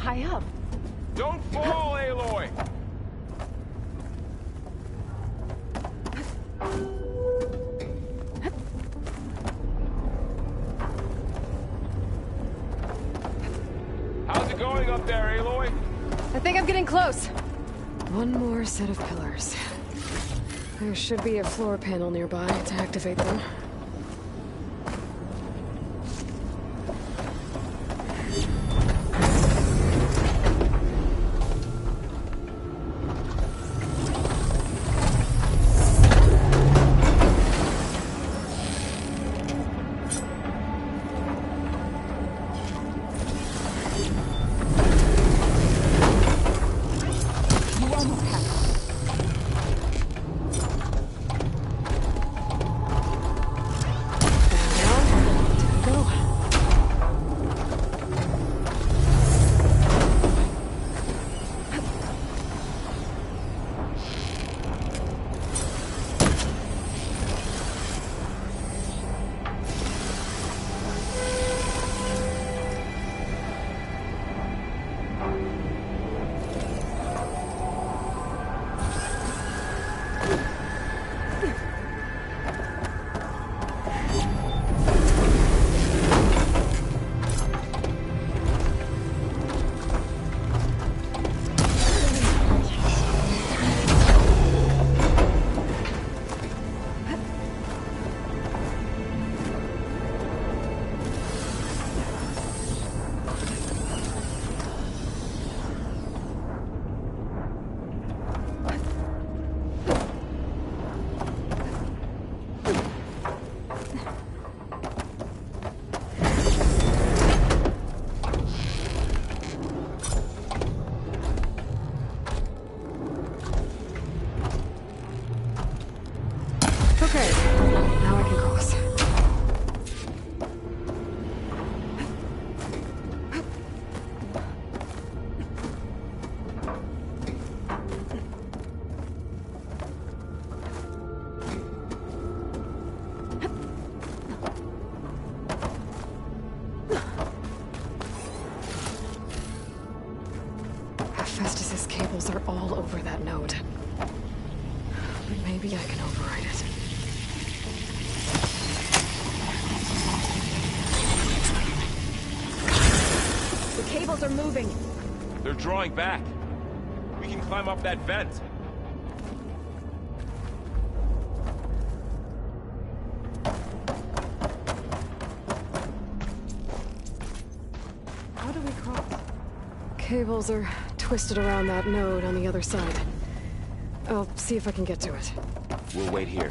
high up. Don't fall, Aloy! How's it going up there, Aloy? I think I'm getting close. One more set of pillars. There should be a floor panel nearby to activate them. Okay, now I can cross. Hephaestus's cables are all over that node. But maybe I can override it. The cables are moving. They're drawing back. We can climb up that vent. How do we cross? Cables are twisted around that node on the other side. I'll see if I can get to it. We'll wait here.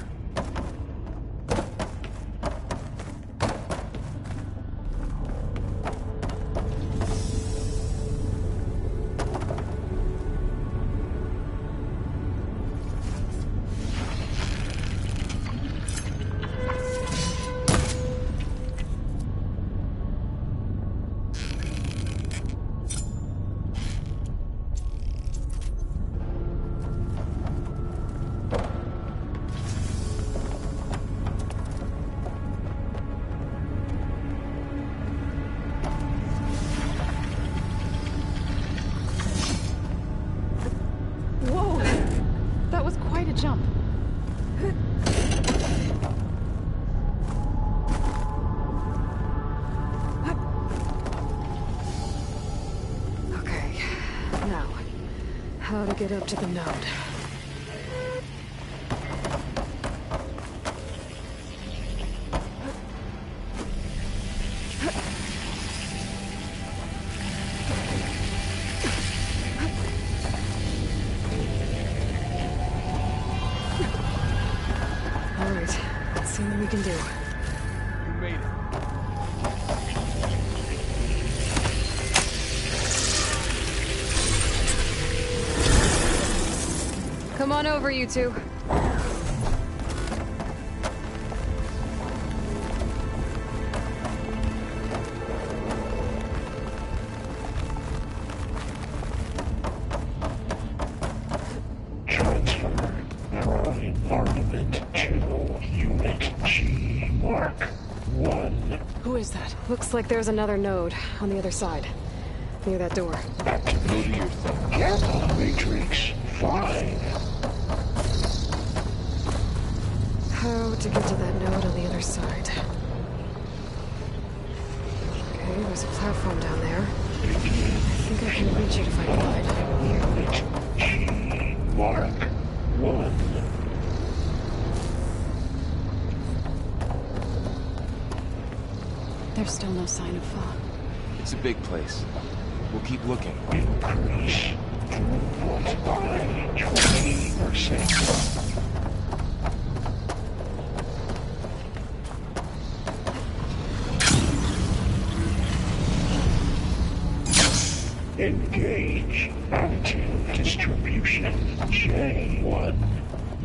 Whoa! That was quite a jump. Okay, now, how to get up to the node. All right, let's see what we can do. You made it. Come on over, you two. Armament to Unit G Mark 1. Who is that? Looks like there's another node on the other side. Near that door. Go do your thing. Careful, Matrix 5. How to get to that node on the other side. Okay, there's a platform down there. I think I can reach it if I glide. Mark 1. There's still no sign of fog. It's a big place. We'll keep looking. Increase throughput by 20%. Engage active distribution J1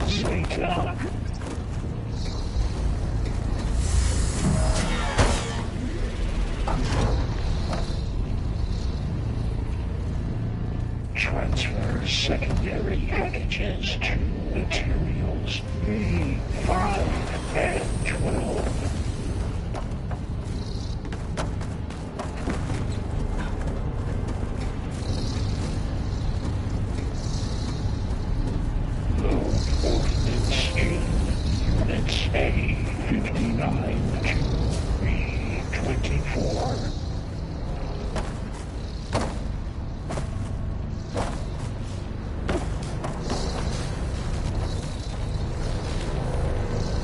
Zeta. Transfer secondary packages to materials B5 and 12.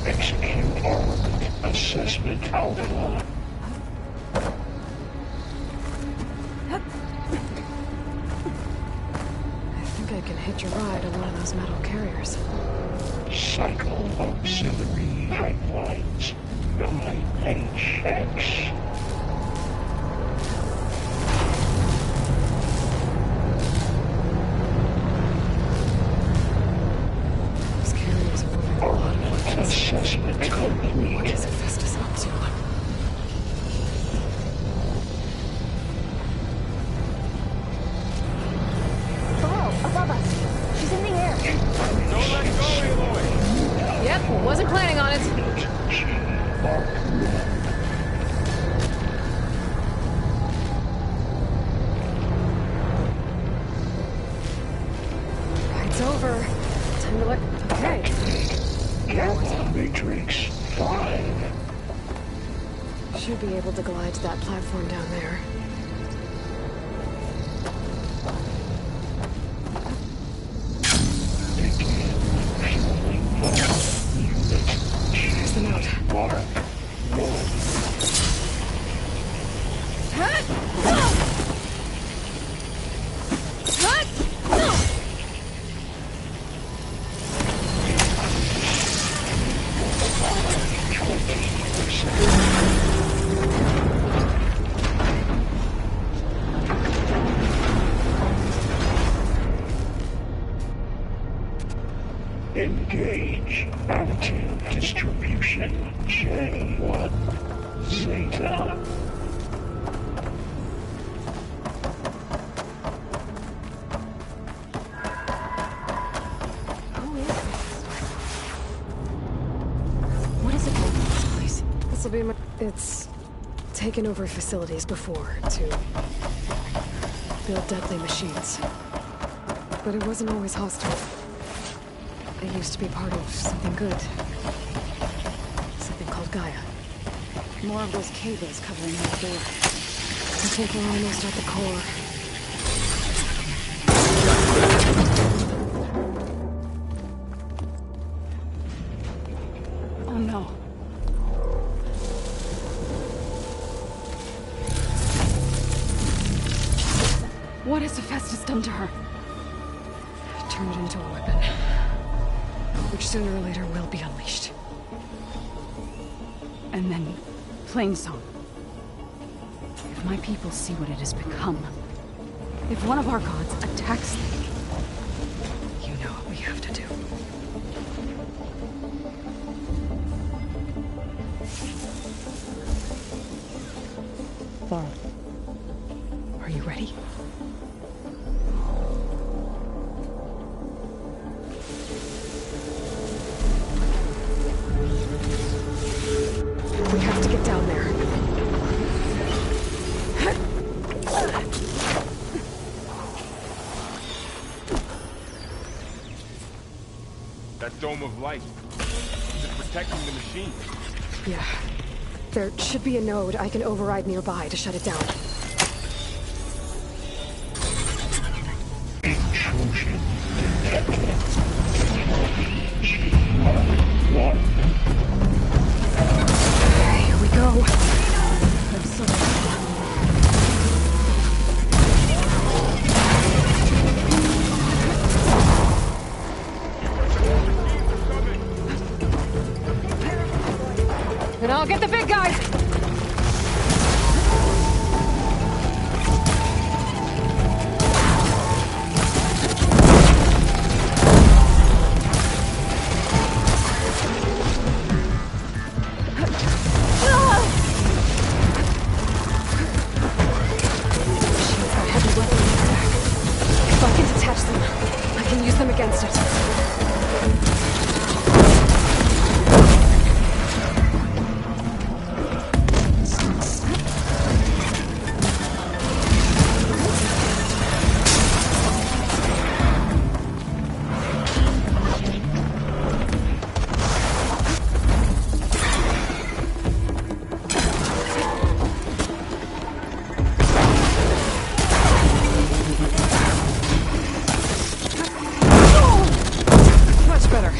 Execute armed assessment alpha. I think I can hitch a ride on one of those metal carriers. Cycle auxiliary pipelines 9HX. These carriers are moving a lot of weapons. Assessment complete. What is Hephaestus up to? Below, above us. She's in the air. Don't let go, Aloy! Yep, wasn't planning on it. Ride's over. Time to look. Okay. Gamma Matrix 5. Should be able to glide to that platform down there. There's the note. Engage active distribution J1 Zeta. What is it called in this place? This'll be my... It's taken over facilities before to build deadly machines. But it wasn't always hostile. It used to be part of something good. Something called Gaia. More of those cables covering that door. I think we're almost at the core. Oh no. What has Hephaestus done to her? Turned it into a weapon. Which sooner or later will be unleashed. And then, Plainsong. If my people see what it has become, if one of our gods attacks them, you know what we have to do. Laurel, are you ready? We have to get down there. dome of light. Is it protecting the machine? Yeah. There should be a node I can override nearby to shut it down. Here we go. I'm sorry. And I'll get the big guys! If I can detach them, I can use them against it. Much better.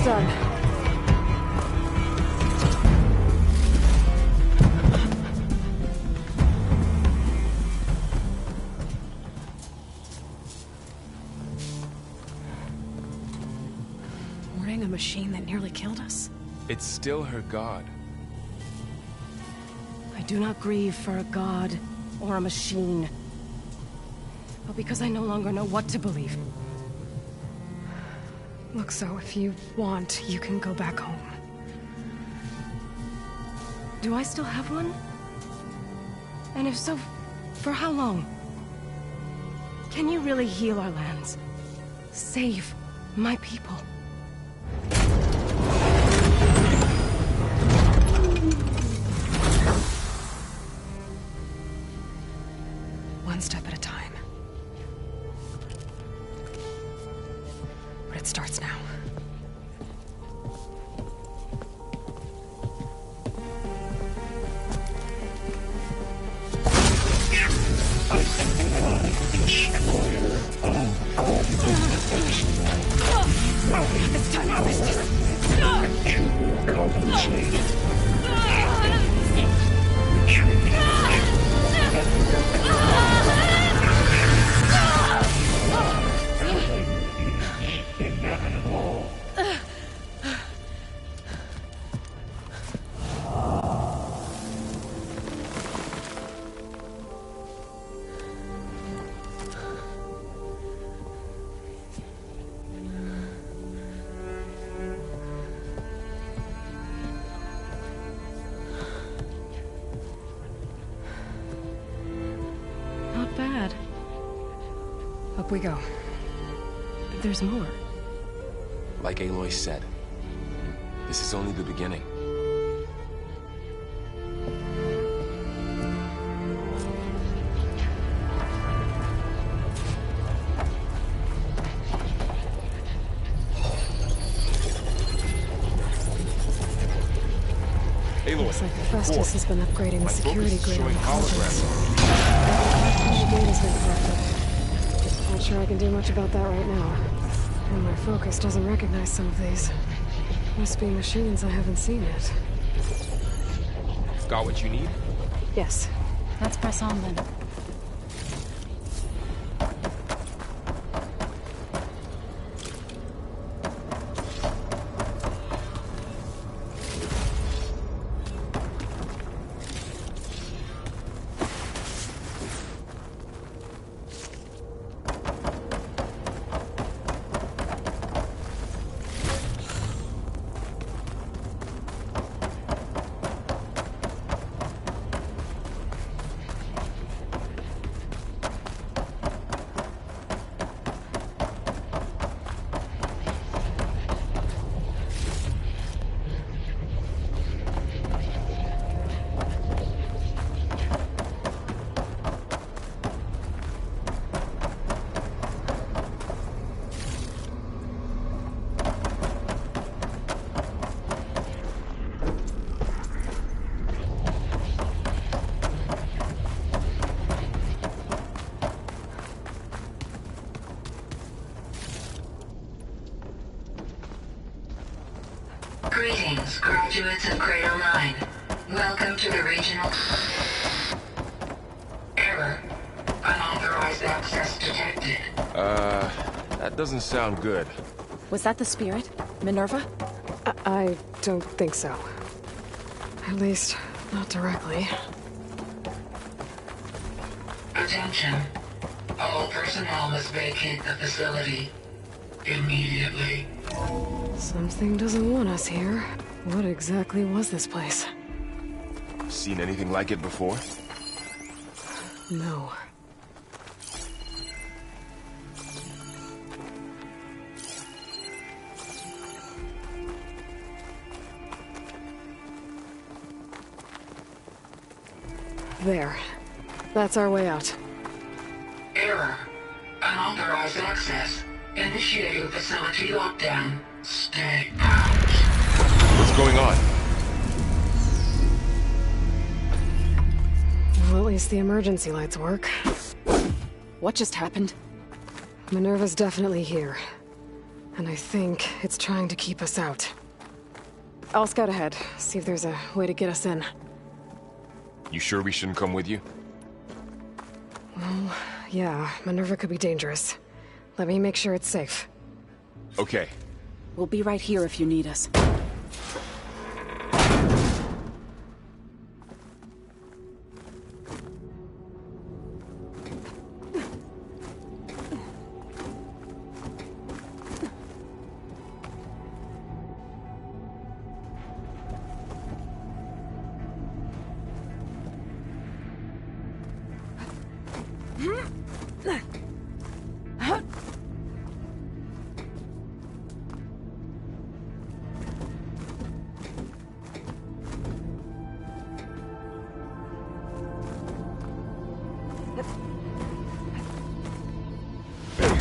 Done. Warning a machine that nearly killed us? It's still her god. I do not grieve for a god or a machine, but because I no longer know what to believe. Look, so if you want, you can go back home. Do I still have one? And if so, for how long? Can you really heal our lands? Save my people? One step at a time. But it starts now. This time, Harvest! Compensate. Retreat. Inevitable. Not bad. Up we go. There's more. Like Aloy said, this is only the beginning. Aloy, Looks like Festus has been upgrading the security grid on the holograms. The gate has been corrupted. Not sure I can do much about that right now. And my focus doesn't recognize some of these. Must be machines I haven't seen yet. Got what you need? Yes. Let's press on then. Greetings, graduates of Cradle 9. Welcome to the regional... Error. Unauthorized access detected. That doesn't sound good. Was that the spirit? Minerva? I don't think so. At least, not directly. Attention. All personnel must vacate the facility. Immediately. Something doesn't want us here. What exactly was this place? Seen anything like it before? No. There. That's our way out. Error. Unauthorized access. Initiating facility lockdown. Stay out. What's going on? Well, at least the emergency lights work. What just happened? Minerva's definitely here. And I think it's trying to keep us out. I'll scout ahead, see if there's a way to get us in. You sure we shouldn't come with you? Well, yeah, Minerva could be dangerous. Let me make sure it's safe. Okay. We'll be right here if you need us.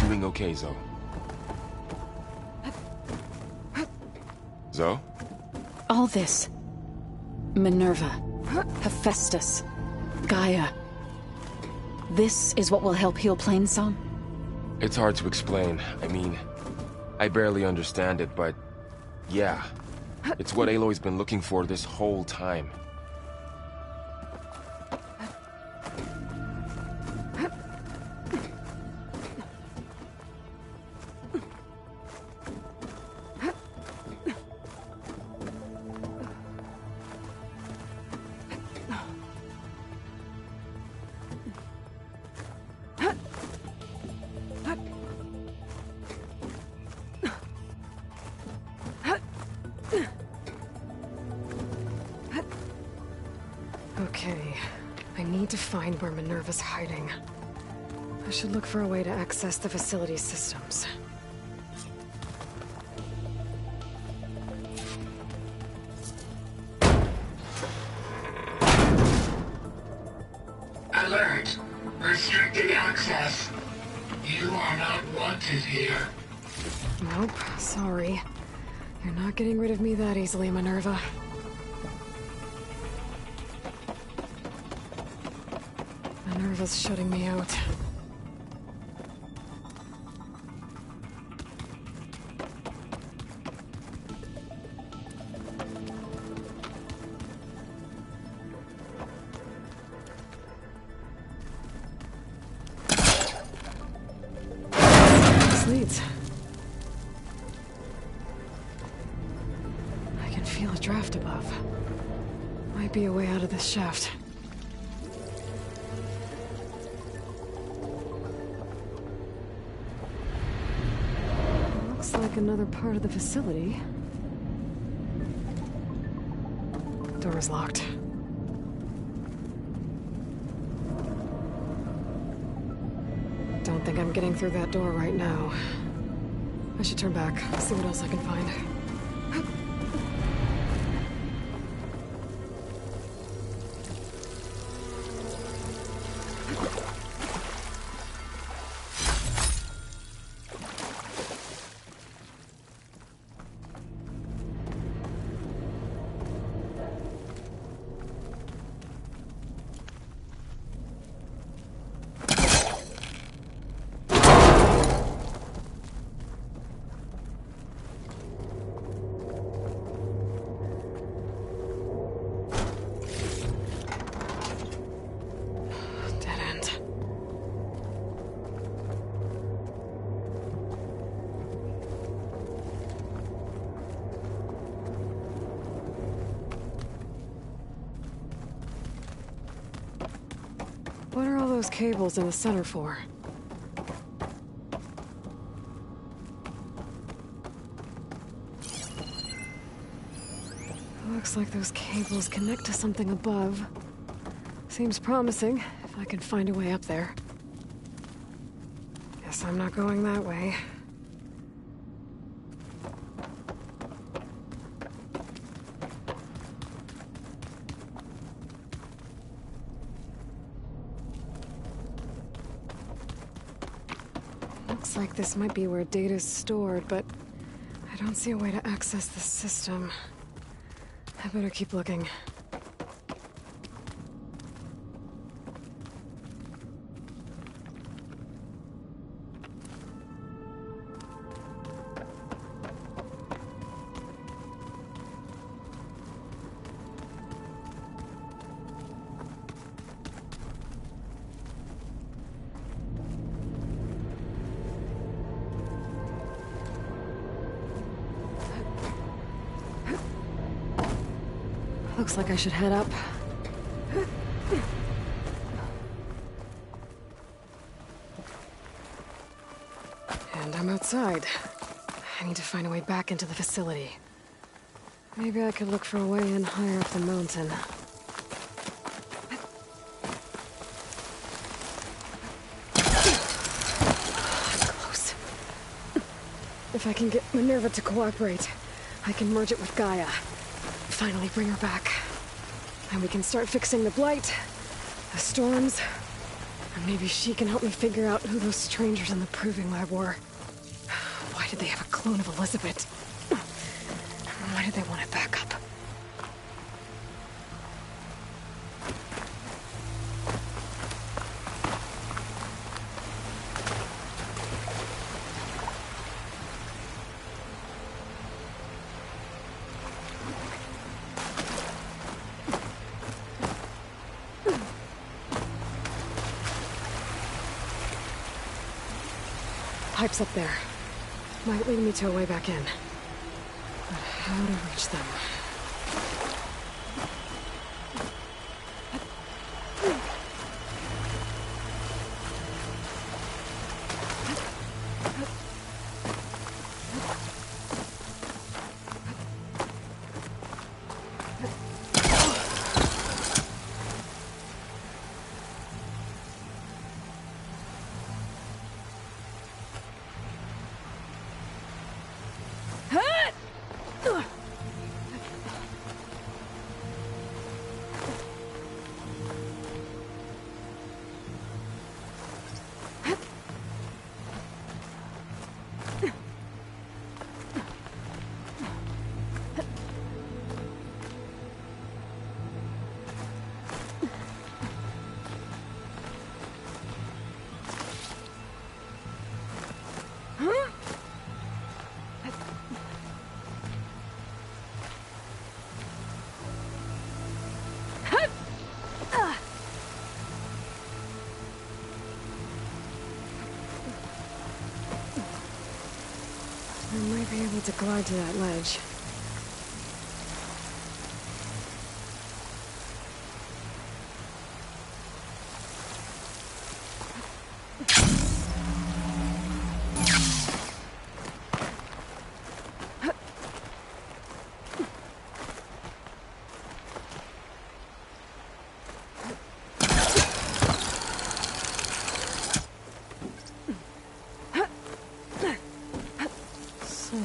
Doing okay, Zoe. Zoe? All this. Minerva. Hephaestus. Gaia. This is what will help heal Plainsong? It's hard to explain. I mean, I barely understand it, but yeah. It's what Aloy's been looking for this whole time. Okay, I need to find where Minerva's hiding. I should look for a way to access the facility's systems. Alert! Restricted access. You are not wanted here. Nope, sorry. You're not getting rid of me that easily, Minerva. Minerva's shutting me out. This leads. I can feel a draft above. Might be a way out of this shaft. Like another part of the facility. Door is locked. Don't think I'm getting through that door right now. I should turn back, see what else I can find. What are all those cables in the center for? Looks like those cables connect to something above. Seems promising, if I can find a way up there. Guess I'm not going that way. Looks like this might be where data's stored, but I don't see a way to access the system. I better keep looking. Looks like I should head up. And I'm outside. I need to find a way back into the facility. Maybe I could look for a way in higher up the mountain. Close. If I can get Minerva to cooperate, I can merge it with Gaia. Finally bring her back. And we can start fixing the blight, the storms, and maybe she can help me figure out who those strangers in the proving lab were. Why did they have a clone of Elizabeth? Why did they want it back up? pipes up there. Might lead me to a way back in. But how to reach them? I might be able to glide to that ledge.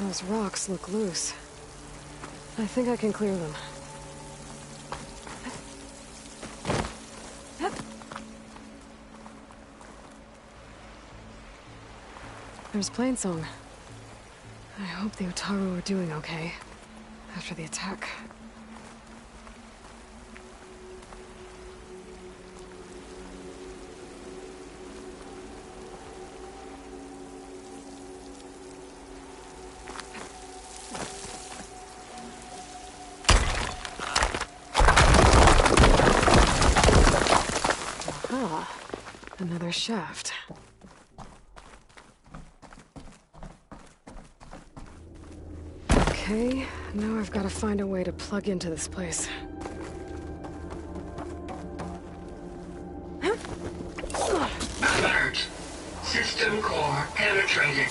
Those rocks look loose. I think I can clear them. There's Plainsong. I hope the Utaru are doing okay after the attack. Another shaft. Okay, now I've got to find a way to plug into this place. Alert! System core penetrated.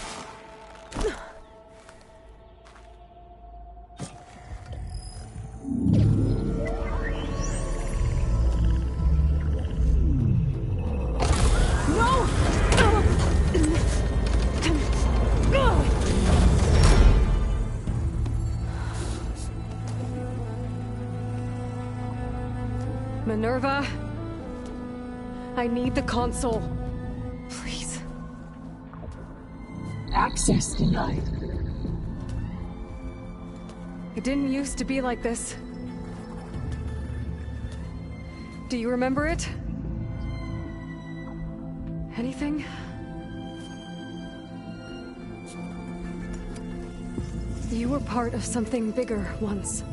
Minerva, I need the console. Please. Access denied. It didn't used to be like this. Do you remember it? Anything? You were part of something bigger once.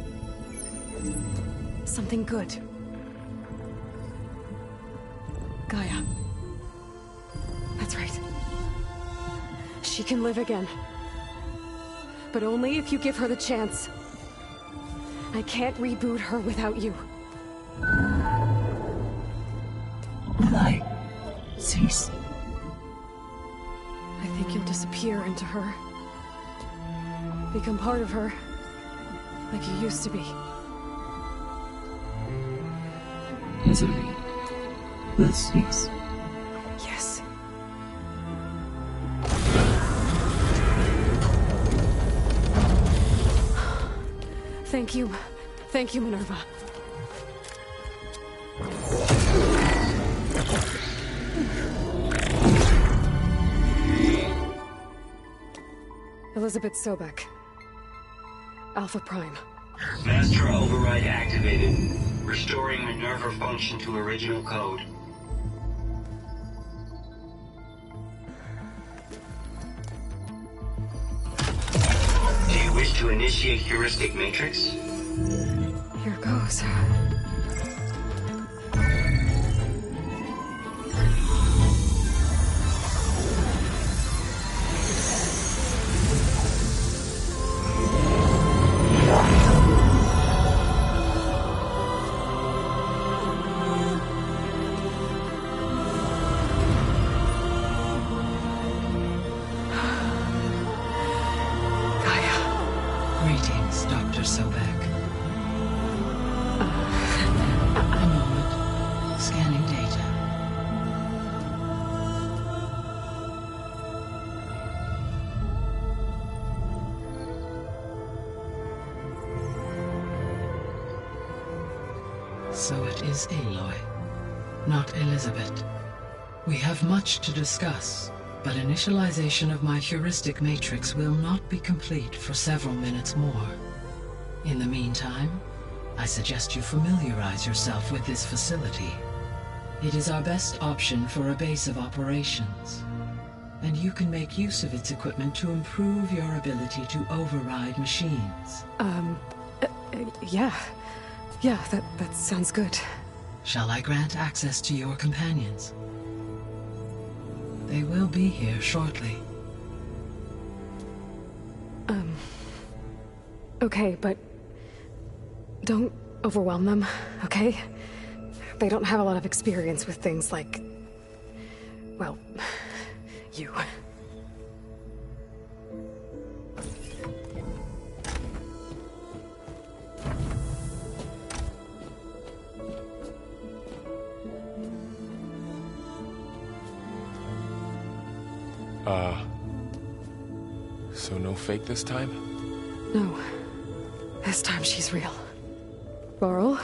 Something good. Gaia. That's right. She can live again. But only if you give her the chance. I can't reboot her without you. Light. Cease. I think you'll disappear into her. Become part of her. Like you used to be. Misery. Will cease. Yes. Thank you. Thank you, Minerva. Elizabeth Sobek. Alpha Prime. Master override activated. Restoring Minerva function to original code. Do you wish to initiate heuristic matrix? Here goes. Greetings, Dr. Sobek. A moment. Scanning data. So it is Aloy, not Elizabeth. We have much to discuss, but initialization of my heuristic matrix will not be complete for several minutes more. In the meantime, I suggest you familiarize yourself with this facility. It is our best option for a base of operations, and you can make use of its equipment to improve your ability to override machines. Yeah, that sounds good. Shall I grant access to your companions? They will be here shortly. Okay, but don't overwhelm them, okay? They don't have a lot of experience with things like, well, you. So no fake this time? No. This time she's real. Laurel,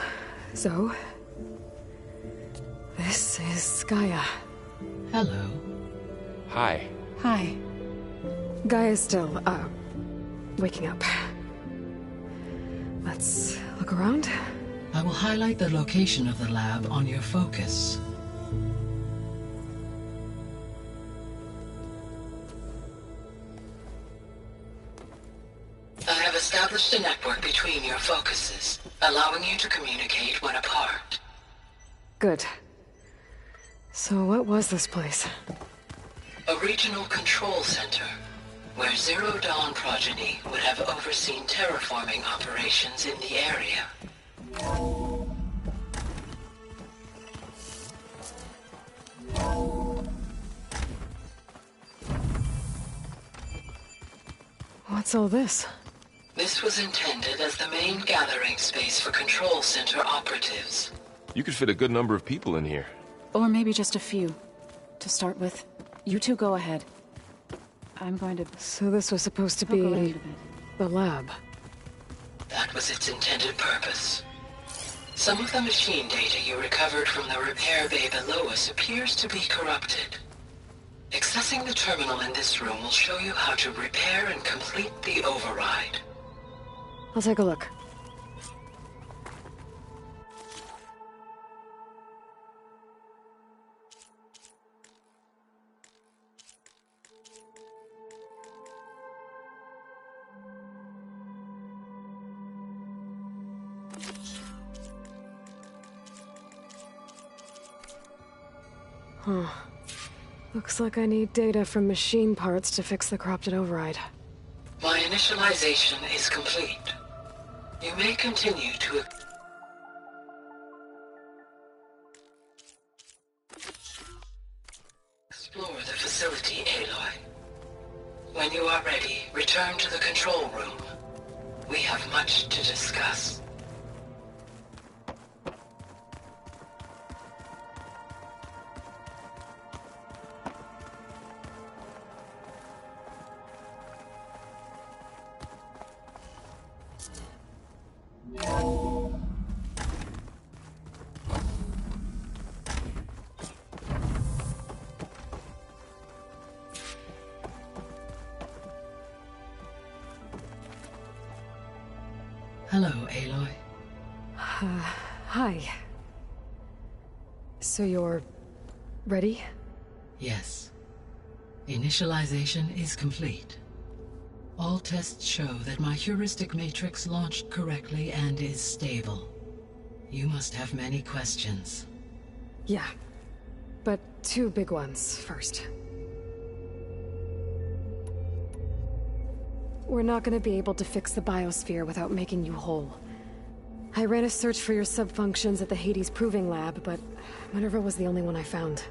Zoe. This is Gaia. Hello. Hi. Hi. Gaia's still, waking up. Let's look around. I will highlight the location of the lab on your focus. I have established a network between your focuses, allowing you to communicate when apart. Good. So what was this place? A regional control center, where Zero Dawn progeny would have overseen terraforming operations in the area. What's all this? This was intended as the main gathering space for control center operatives. You could fit a good number of people in here. Or maybe just a few. To start with, you two go ahead. I'm going to... So this was supposed to be the lab. That was its intended purpose. Some of the machine data you recovered from the repair bay below us appears to be corrupted. Accessing the terminal in this room will show you how to repair and complete the override. I'll take a look. Huh. Looks like I need data from machine parts to fix the corrupted override. My initialization is complete. You may continue to... explore the facility, Aloy. When you are ready, return to the control room. We have much to discuss. Hello, Aloy. Hi. So you're... ready? Yes. Initialization is complete. All tests show that my heuristic matrix launched correctly and is stable. You must have many questions. Yeah. But two big ones first. We're not gonna be able to fix the biosphere without making you whole. I ran a search for your subfunctions at the Hades Proving Lab, but Minerva was the only one I found.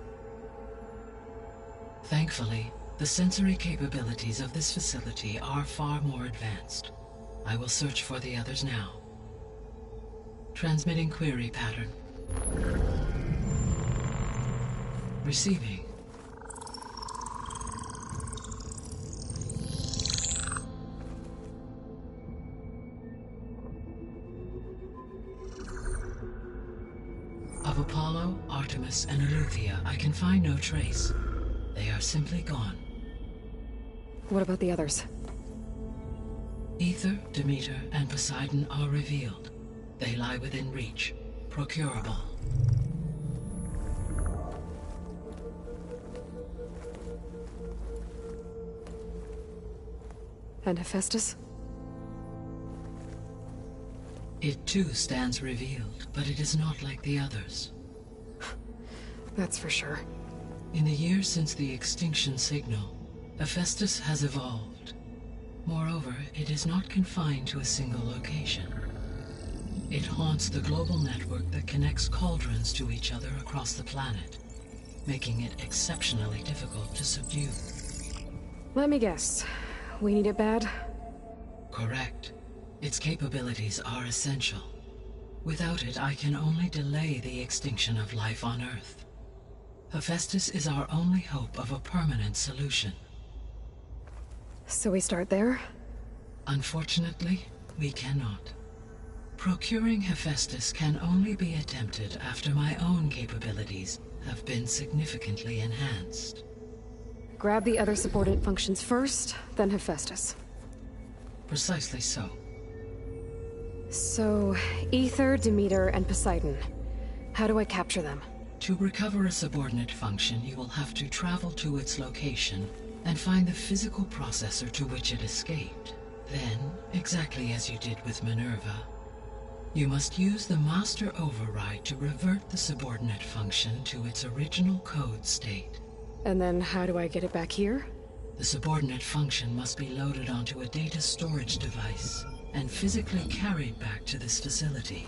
Thankfully, the sensory capabilities of this facility are far more advanced. I will search for the others now. Transmitting query pattern. Receiving. Of Apollo, Artemis, and Eleuthia, I can find no trace. They are simply gone. What about the others? Ether, Demeter, and Poseidon are revealed. They lie within reach, procurable. And Hephaestus? It too stands revealed, but it is not like the others. That's for sure. In the years since the extinction signal, Hephaestus has evolved. Moreover, it is not confined to a single location. It haunts the global network that connects cauldrons to each other across the planet, making it exceptionally difficult to subdue. Let me guess. We need it bad? Correct. Its capabilities are essential. Without it, I can only delay the extinction of life on Earth. Hephaestus is our only hope of a permanent solution. So we start there? Unfortunately, we cannot. Procuring Hephaestus can only be attempted after my own capabilities have been significantly enhanced. Grab the other subordinate functions first, then Hephaestus. Precisely so. So, Ether, Demeter, and Poseidon. How do I capture them? To recover a subordinate function, you will have to travel to its location and find the physical processor to which it escaped. Then, exactly as you did with Minerva, you must use the master override to revert the subordinate function to its original code state. And then how do I get it back here? The subordinate function must be loaded onto a data storage device and physically carried back to this facility.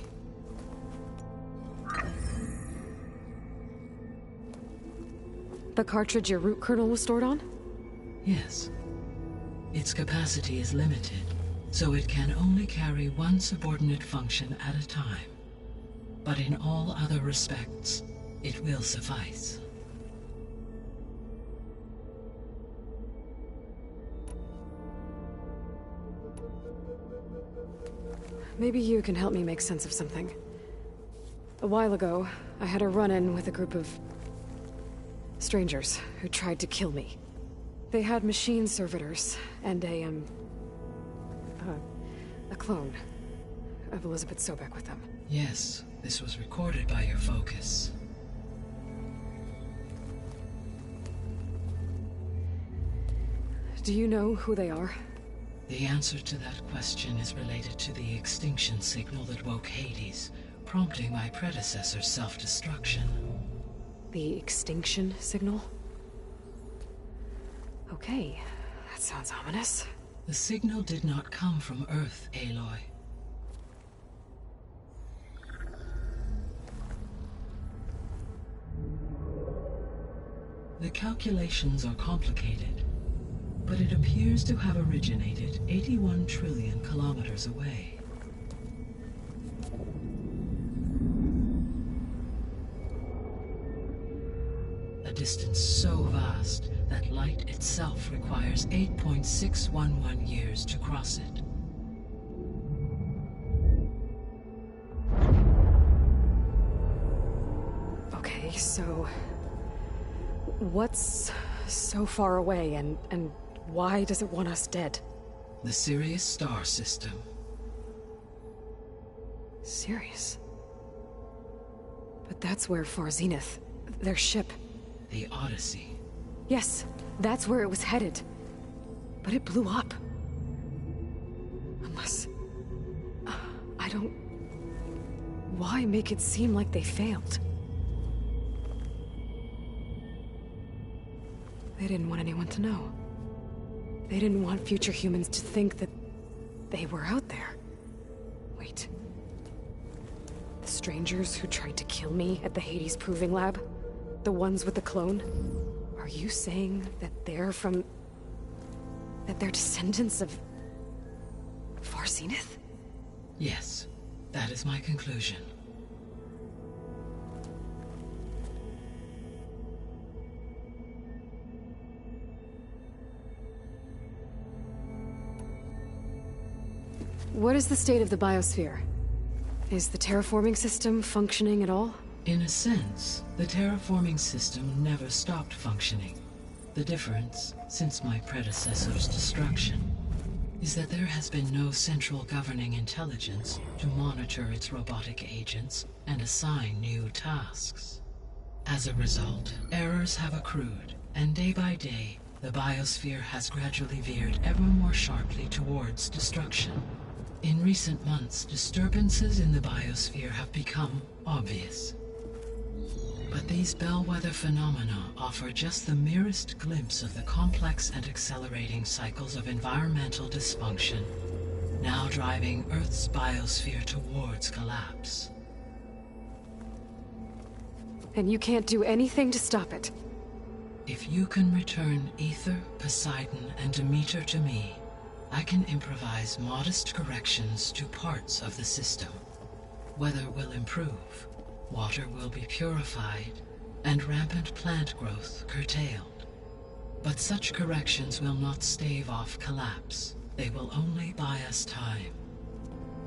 The cartridge your root kernel was stored on? Yes. Its capacity is limited, so it can only carry one subordinate function at a time. But in all other respects, it will suffice. Maybe you can help me make sense of something. A while ago, I had a run-in with a group of strangers who tried to kill me. They had machine servitors and a clone of Elizabeth Sobek with them. Yes, this was recorded by your focus. Do you know who they are? The answer to that question is related to the extinction signal that woke Hades, prompting my predecessor's self-destruction. The extinction signal? Okay, that sounds ominous. The signal did not come from Earth, Aloy. The calculations are complicated, but it appears to have originated 81 trillion kilometers away. A distance so vast that light itself requires 8.611 years to cross it. Okay, so what's so far away and why does it want us dead? The Sirius star system. Sirius? But that's where Far Zenith, their ship. The Odyssey. Yes, that's where it was headed. But it blew up. Unless... I don't... Why make it seem like they failed? They didn't want anyone to know. They didn't want future humans to think that they were out there. Wait. The strangers who tried to kill me at the Hades Proving Lab? The ones with the clone? Are you saying that they're from... that they're descendants of... Far Zenith? Zenith? Yes, that is my conclusion. What is the state of the biosphere? Is the terraforming system functioning at all? In a sense, the terraforming system never stopped functioning. The difference, since my predecessor's destruction, is that there has been no central governing intelligence to monitor its robotic agents and assign new tasks. As a result, errors have accrued, and day by day, the biosphere has gradually veered ever more sharply towards destruction. In recent months, disturbances in the biosphere have become obvious. But these bellwether phenomena offer just the merest glimpse of the complex and accelerating cycles of environmental dysfunction, now driving Earth's biosphere towards collapse. And you can't do anything to stop it? If you can return Ether, Poseidon, and Demeter to me, I can improvise modest corrections to parts of the system. Weather will improve, water will be purified, and rampant plant growth curtailed. But such corrections will not stave off collapse. They will only buy us time.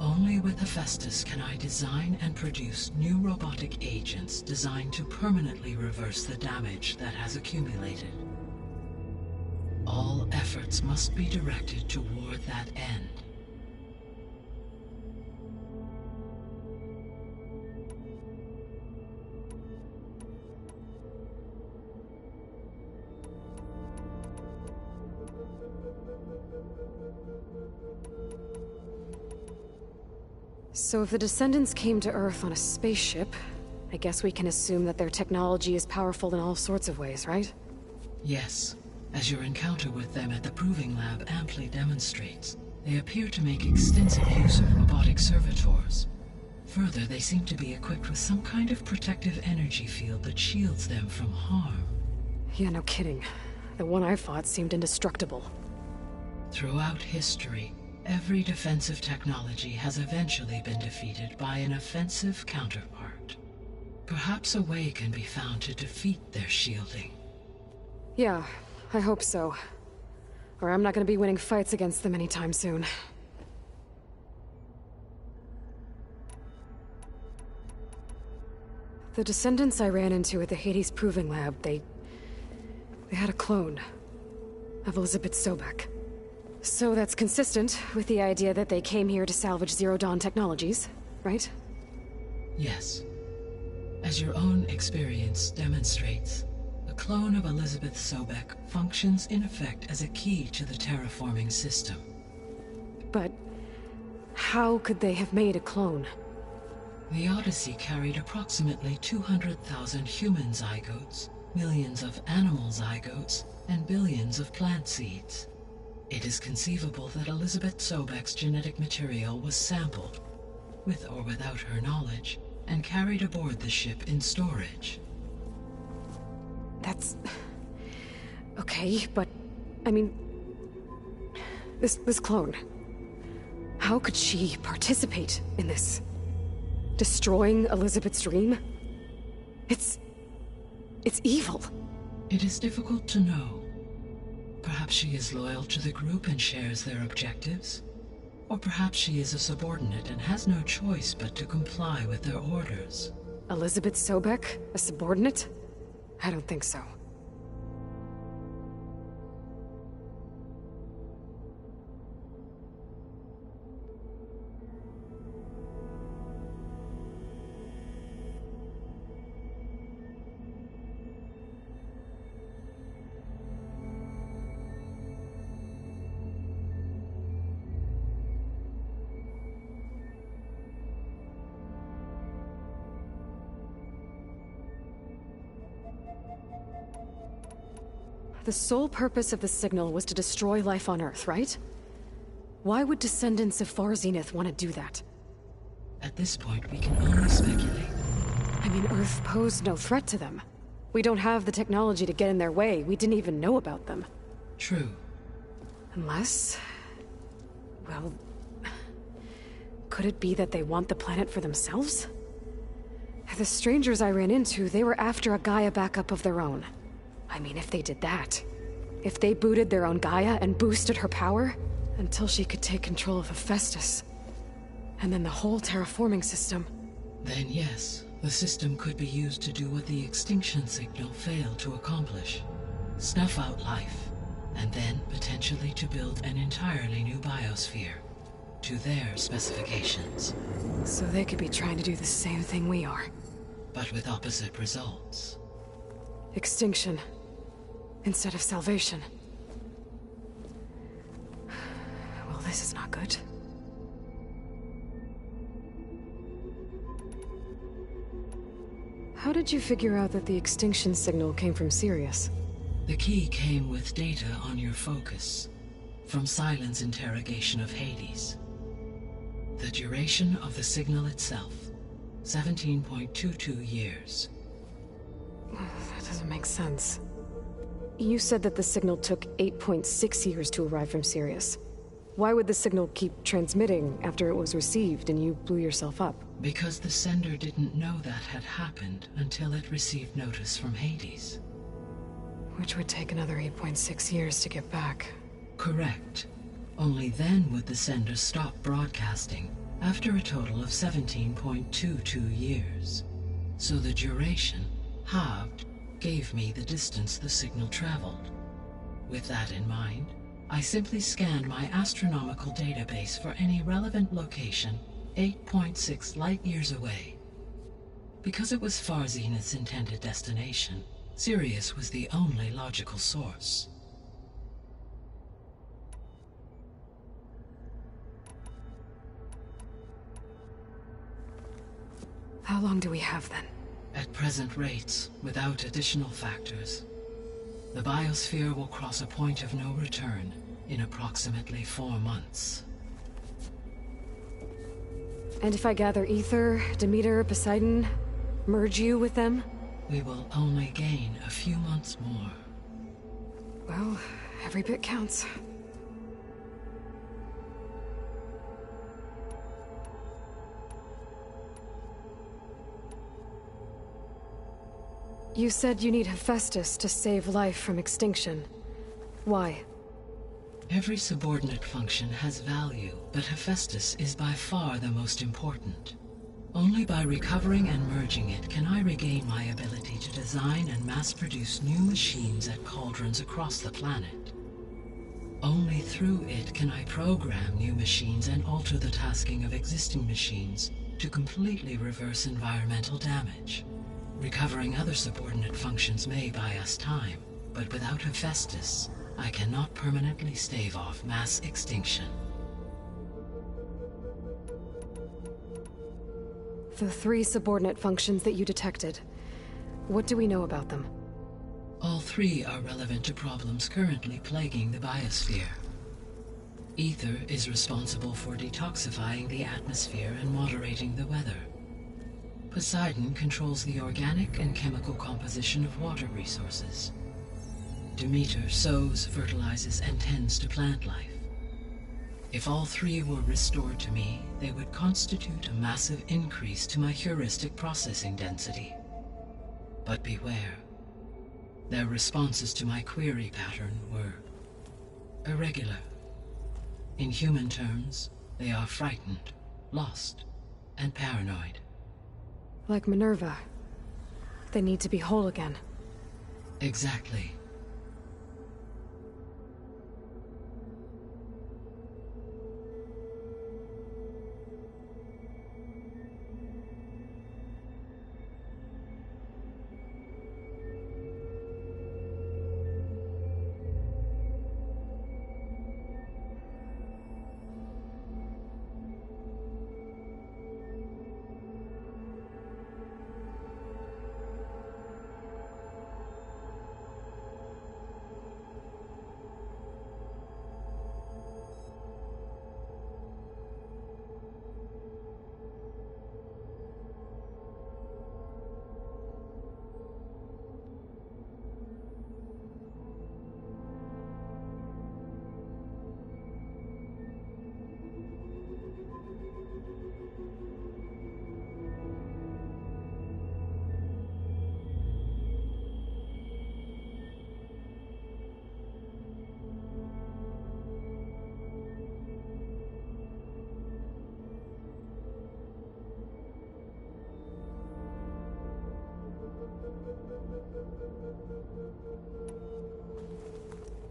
Only with Hephaestus can I design and produce new robotic agents designed to permanently reverse the damage that has accumulated. All efforts must be directed toward that end. So if the Descendants came to Earth on a spaceship, I guess we can assume that their technology is powerful in all sorts of ways, right? Yes. As your encounter with them at the Proving Lab amply demonstrates, they appear to make extensive use of robotic servitors. Further, they seem to be equipped with some kind of protective energy field that shields them from harm. Yeah, no kidding. The one I fought seemed indestructible. Throughout history, every defensive technology has eventually been defeated by an offensive counterpart. Perhaps a way can be found to defeat their shielding. Yeah, I hope so. Or I'm not gonna be winning fights against them anytime soon. The Descendants I ran into at the Hades Proving Lab, they had a clone of Elizabeth Sobek. So that's consistent with the idea that they came here to salvage Zero Dawn technologies, right? Yes. As your own experience demonstrates, the clone of Elizabeth Sobek functions in effect as a key to the terraforming system. But how could they have made a clone? The Odyssey carried approximately 200,000 human zygotes, millions of animal zygotes, and billions of plant seeds. It is conceivable that Elizabeth Sobek's genetic material was sampled, with or without her knowledge, and carried aboard the ship in storage. That's... okay, but... I mean... This clone... How could she participate in this? Destroying Elizabeth's dream? It's evil. It is difficult to know. Perhaps she is loyal to the group and shares their objectives. Or perhaps she is a subordinate and has no choice but to comply with their orders. Elizabeth Sobek? A subordinate? I don't think so. The sole purpose of the signal was to destroy life on Earth, right? Why would descendants of Far Zenith want to do that? At this point, we can only speculate. I mean, Earth posed no threat to them. We don't have the technology to get in their way. We didn't even know about them. True. Unless... well... Could it be that they want the planet for themselves? The strangers I ran into, they were after a Gaia backup of their own. I mean, if they did that. If they booted their own Gaia and boosted her power, until she could take control of Hephaestus. And then the whole terraforming system. Then yes, the system could be used to do what the extinction signal failed to accomplish. Snuff out life, and then potentially to build an entirely new biosphere. To their specifications. So they could be trying to do the same thing we are. But with opposite results. Extinction. Instead of salvation. Well, this is not good. How did you figure out that the extinction signal came from Sirius? The key came with data on your focus. From Silent's interrogation of Hades. The duration of the signal itself, 17.22 years. That doesn't make sense. You said that the signal took 8.6 years to arrive from Sirius. Why would the signal keep transmitting after it was received and you blew yourself up? Because the sender didn't know that had happened until it received notice from Hades. Which would take another 8.6 years to get back. Correct. Only then would the sender stop broadcasting, after a total of 17.22 years. So the duration, halved, gave me the distance the signal traveled. With that in mind, I simply scanned my astronomical database for any relevant location 8.6 light-years away. Because it was Far Zenith's intended destination, Sirius was the only logical source. How long do we have then? At present rates, without additional factors, the biosphere will cross a point of no return in approximately 4 months. And if I gather Ether, Demeter, Poseidon, merge you with them? We will only gain a few months more. Well, every bit counts. You said you need Hephaestus to save life from extinction. Why? Every subordinate function has value, but Hephaestus is by far the most important. Only by recovering and merging it can I regain my ability to design and mass-produce new machines at cauldrons across the planet. Only through it can I program new machines and alter the tasking of existing machines to completely reverse environmental damage. Recovering other subordinate functions may buy us time, but without Hephaestus, I cannot permanently stave off mass extinction. The 3 subordinate functions that you detected, what do we know about them? All 3 are relevant to problems currently plaguing the biosphere. Ether is responsible for detoxifying the atmosphere and moderating the weather. Poseidon controls the organic and chemical composition of water resources. Demeter sows, fertilizes, and tends to plant life. If all 3 were restored to me, they would constitute a massive increase to my heuristic processing density. But beware. Their responses to my query pattern were irregular. In human terms, they are frightened, lost, and paranoid. Like Minerva. They need to be whole again. Exactly.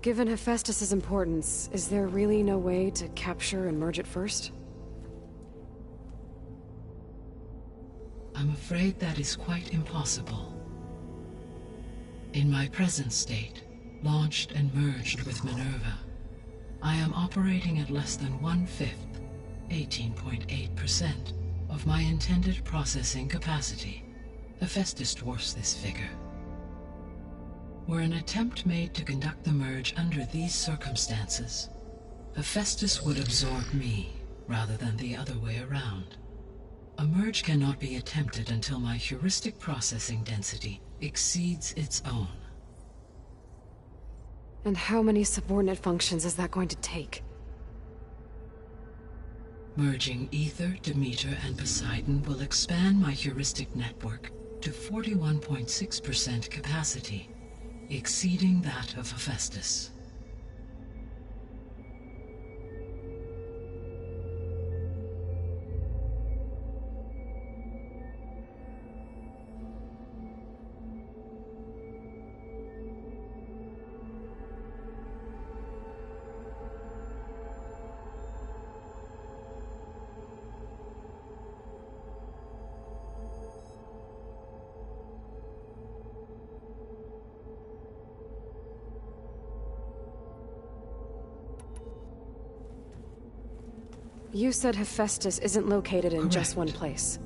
Given Hephaestus' importance, is there really no way to capture and merge it first? I'm afraid that is quite impossible. In my present state, launched and merged with Minerva, I am operating at less than 1/5, 18.8%, of my intended processing capacity. Hephaestus dwarfs this figure. Were an attempt made to conduct the merge under these circumstances, Hephaestus would absorb me, rather than the other way around. A merge cannot be attempted until my heuristic processing density exceeds its own. And how many subordinate functions is that going to take? Merging Ether, Demeter, and Poseidon will expand my heuristic network to 41.6% capacity, exceeding that of Hephaestus. You said Hephaestus isn't located in just one Correct. place.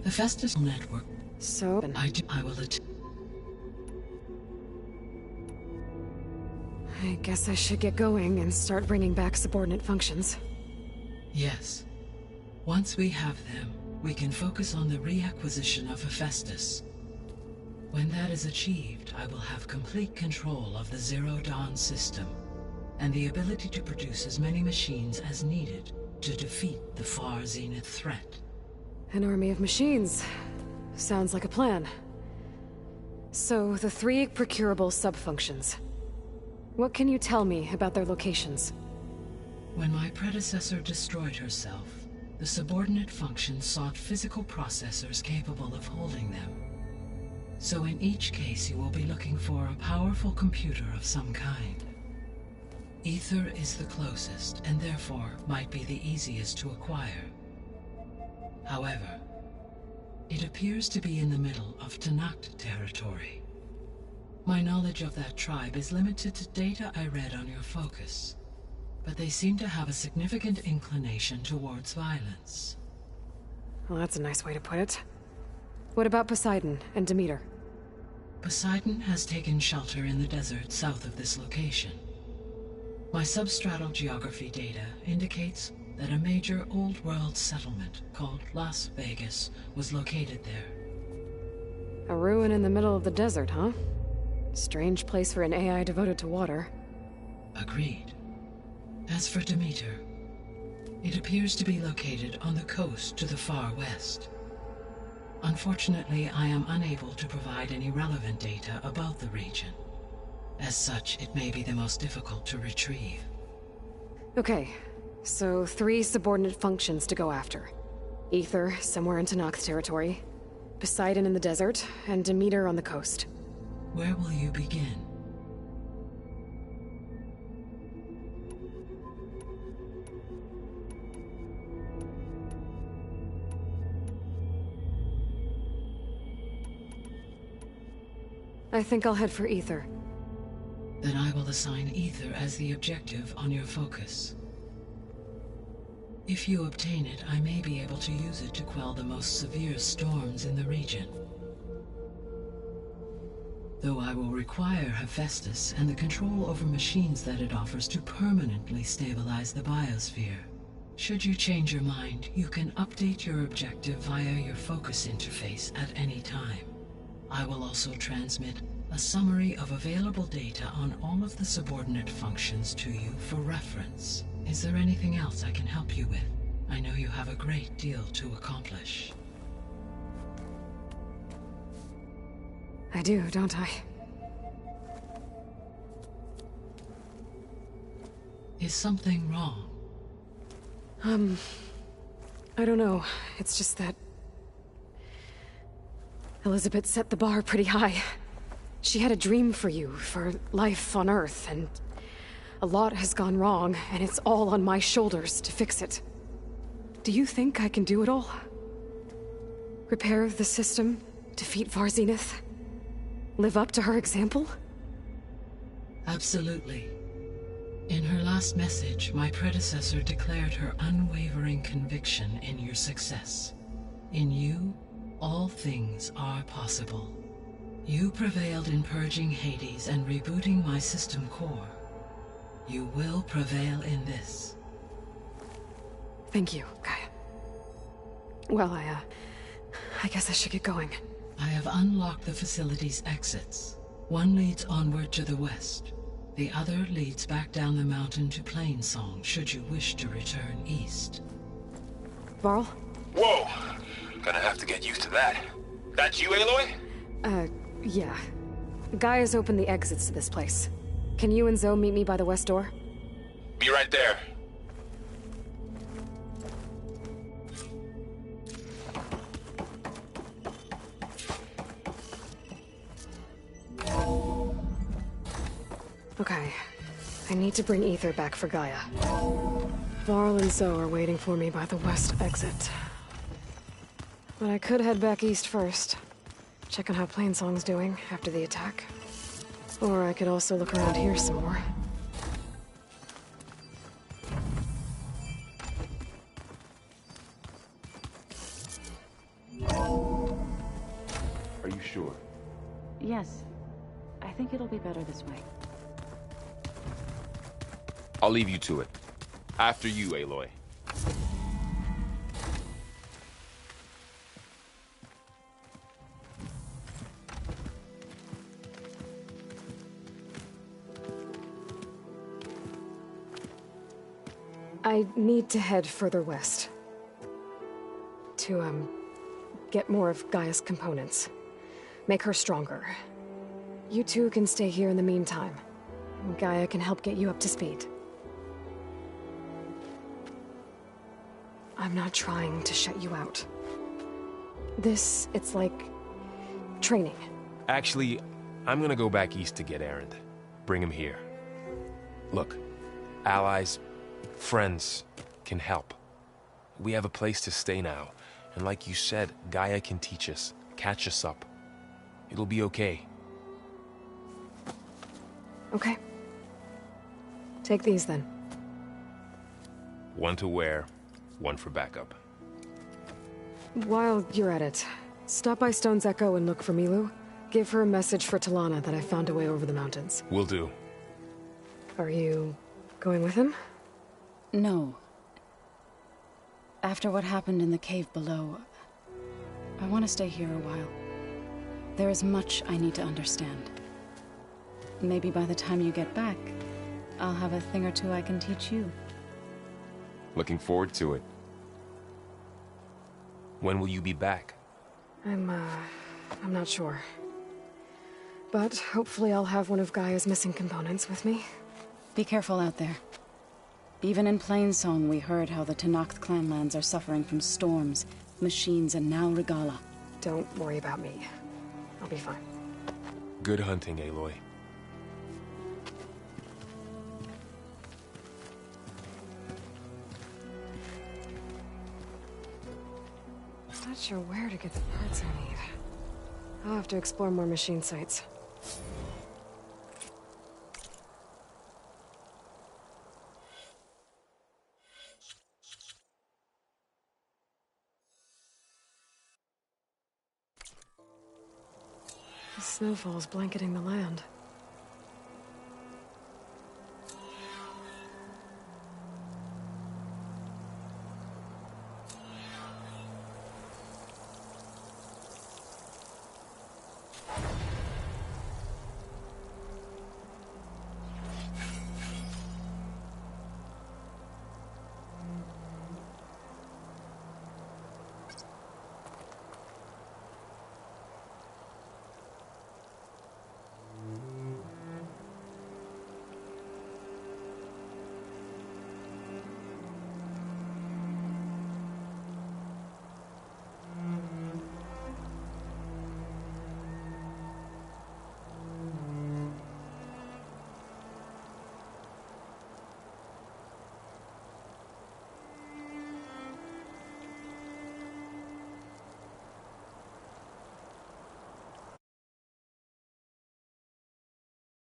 Hephaestus network. So, I will I guess I should get going and start bringing back subordinate functions. Yes. Once we have them, we can focus on the reacquisition of Hephaestus. When that is achieved, I will have complete control of the Zero Dawn system, and the ability to produce as many machines as needed to defeat the far zenith threat. An army of machines. Sounds like a plan. So, the 3 procurable sub-functions. What can you tell me about their locations? When my predecessor destroyed herself, the subordinate functions sought physical processors capable of holding them. So in each case you will be looking for a powerful computer of some kind. Ether is the closest, and therefore might be the easiest to acquire. However, it appears to be in the middle of Tanact territory. My knowledge of that tribe is limited to data I read on your focus, but they seem to have a significant inclination towards violence. Well, that's a nice way to put it. What about Poseidon and Demeter? Poseidon has taken shelter in the desert south of this location. My substratal geography data indicates that a major old-world settlement called Las Vegas was located there. A ruin in the middle of the desert, huh? Strange place for an AI devoted to water. Agreed. As for Demeter, it appears to be located on the coast to the far west. Unfortunately, I am unable to provide any relevant data about the region. As such, it may be the most difficult to retrieve. Okay, so 3 subordinate functions to go after. Ether, somewhere in Tanact territory, Poseidon in the desert, and Demeter on the coast. Where will you begin? I think I'll head for Ether. Then I will assign Ether as the objective on your focus. If you obtain it, I may be able to use it to quell the most severe storms in the region. Though I will require Hephaestus and the control over machines that it offers to permanently stabilize the biosphere. Should you change your mind, you can update your objective via your focus interface at any time. I will also transmit a summary of available data on all of the subordinate functions to you for reference. Is there anything else I can help you with? I know you have a great deal to accomplish. I do, don't I? Is something wrong? I don't know. It's just that Elizabeth set the bar pretty high. She had a dream for you, for life on Earth, and a lot has gone wrong, and it's all on my shoulders to fix it. Do you think I can do it all? Repair the system, defeat Varzenith, live up to her example? Absolutely. In her last message, my predecessor declared her unwavering conviction in your success. In you, all things are possible. You prevailed in purging Hades and rebooting my system core. You will prevail in this. Thank you, Gaia. Well, I guess I should get going. I have unlocked the facility's exits. One leads onward to the west. The other leads back down the mountain to Plainsong, should you wish to return east. Varl? Whoa! Gonna have to get used to that. That's you, Aloy? Yeah. Gaia's opened the exits to this place. Can you and Zoe meet me by the west door? Be right there. Okay. I need to bring Ether back for Gaia. Varl and Zoe are waiting for me by the west exit. But I could head back east first. Check on how Plainsong's doing after the attack. Or I could also look around here some more. Are you sure? Yes. I think it'll be better this way. I'll leave you to it. After you, Aloy. I need to head further west. To, get more of Gaia's components. Make her stronger. You two can stay here in the meantime. Gaia can help get you up to speed. I'm not trying to shut you out. It's like training. Actually, I'm gonna go back east to get Erend. Bring him here. Look, allies, friends can help. We have a place to stay now, and like you said, Gaia can teach us, catch us up. It'll be okay. Okay. Take these then. One to wear, one for backup. While you're at it, stop by Stone's Echo and look for Milu. Give her a message for Talana that I found a way over the mountains. Will do. Are you going with him? No. After what happened in the cave below, I want to stay here a while. There is much I need to understand. Maybe by the time you get back, I'll have a thing or two I can teach you. Looking forward to it. When will you be back? I'm not sure. But hopefully I'll have one of Gaia's missing components with me. Be careful out there. Even in Plainsong, we heard how the Tenakth clanlands are suffering from storms, machines, and now Regala. Don't worry about me. I'll be fine. Good hunting, Aloy. Not sure where to get the parts I need. I'll have to explore more machine sites. The snowfall's blanketing the land.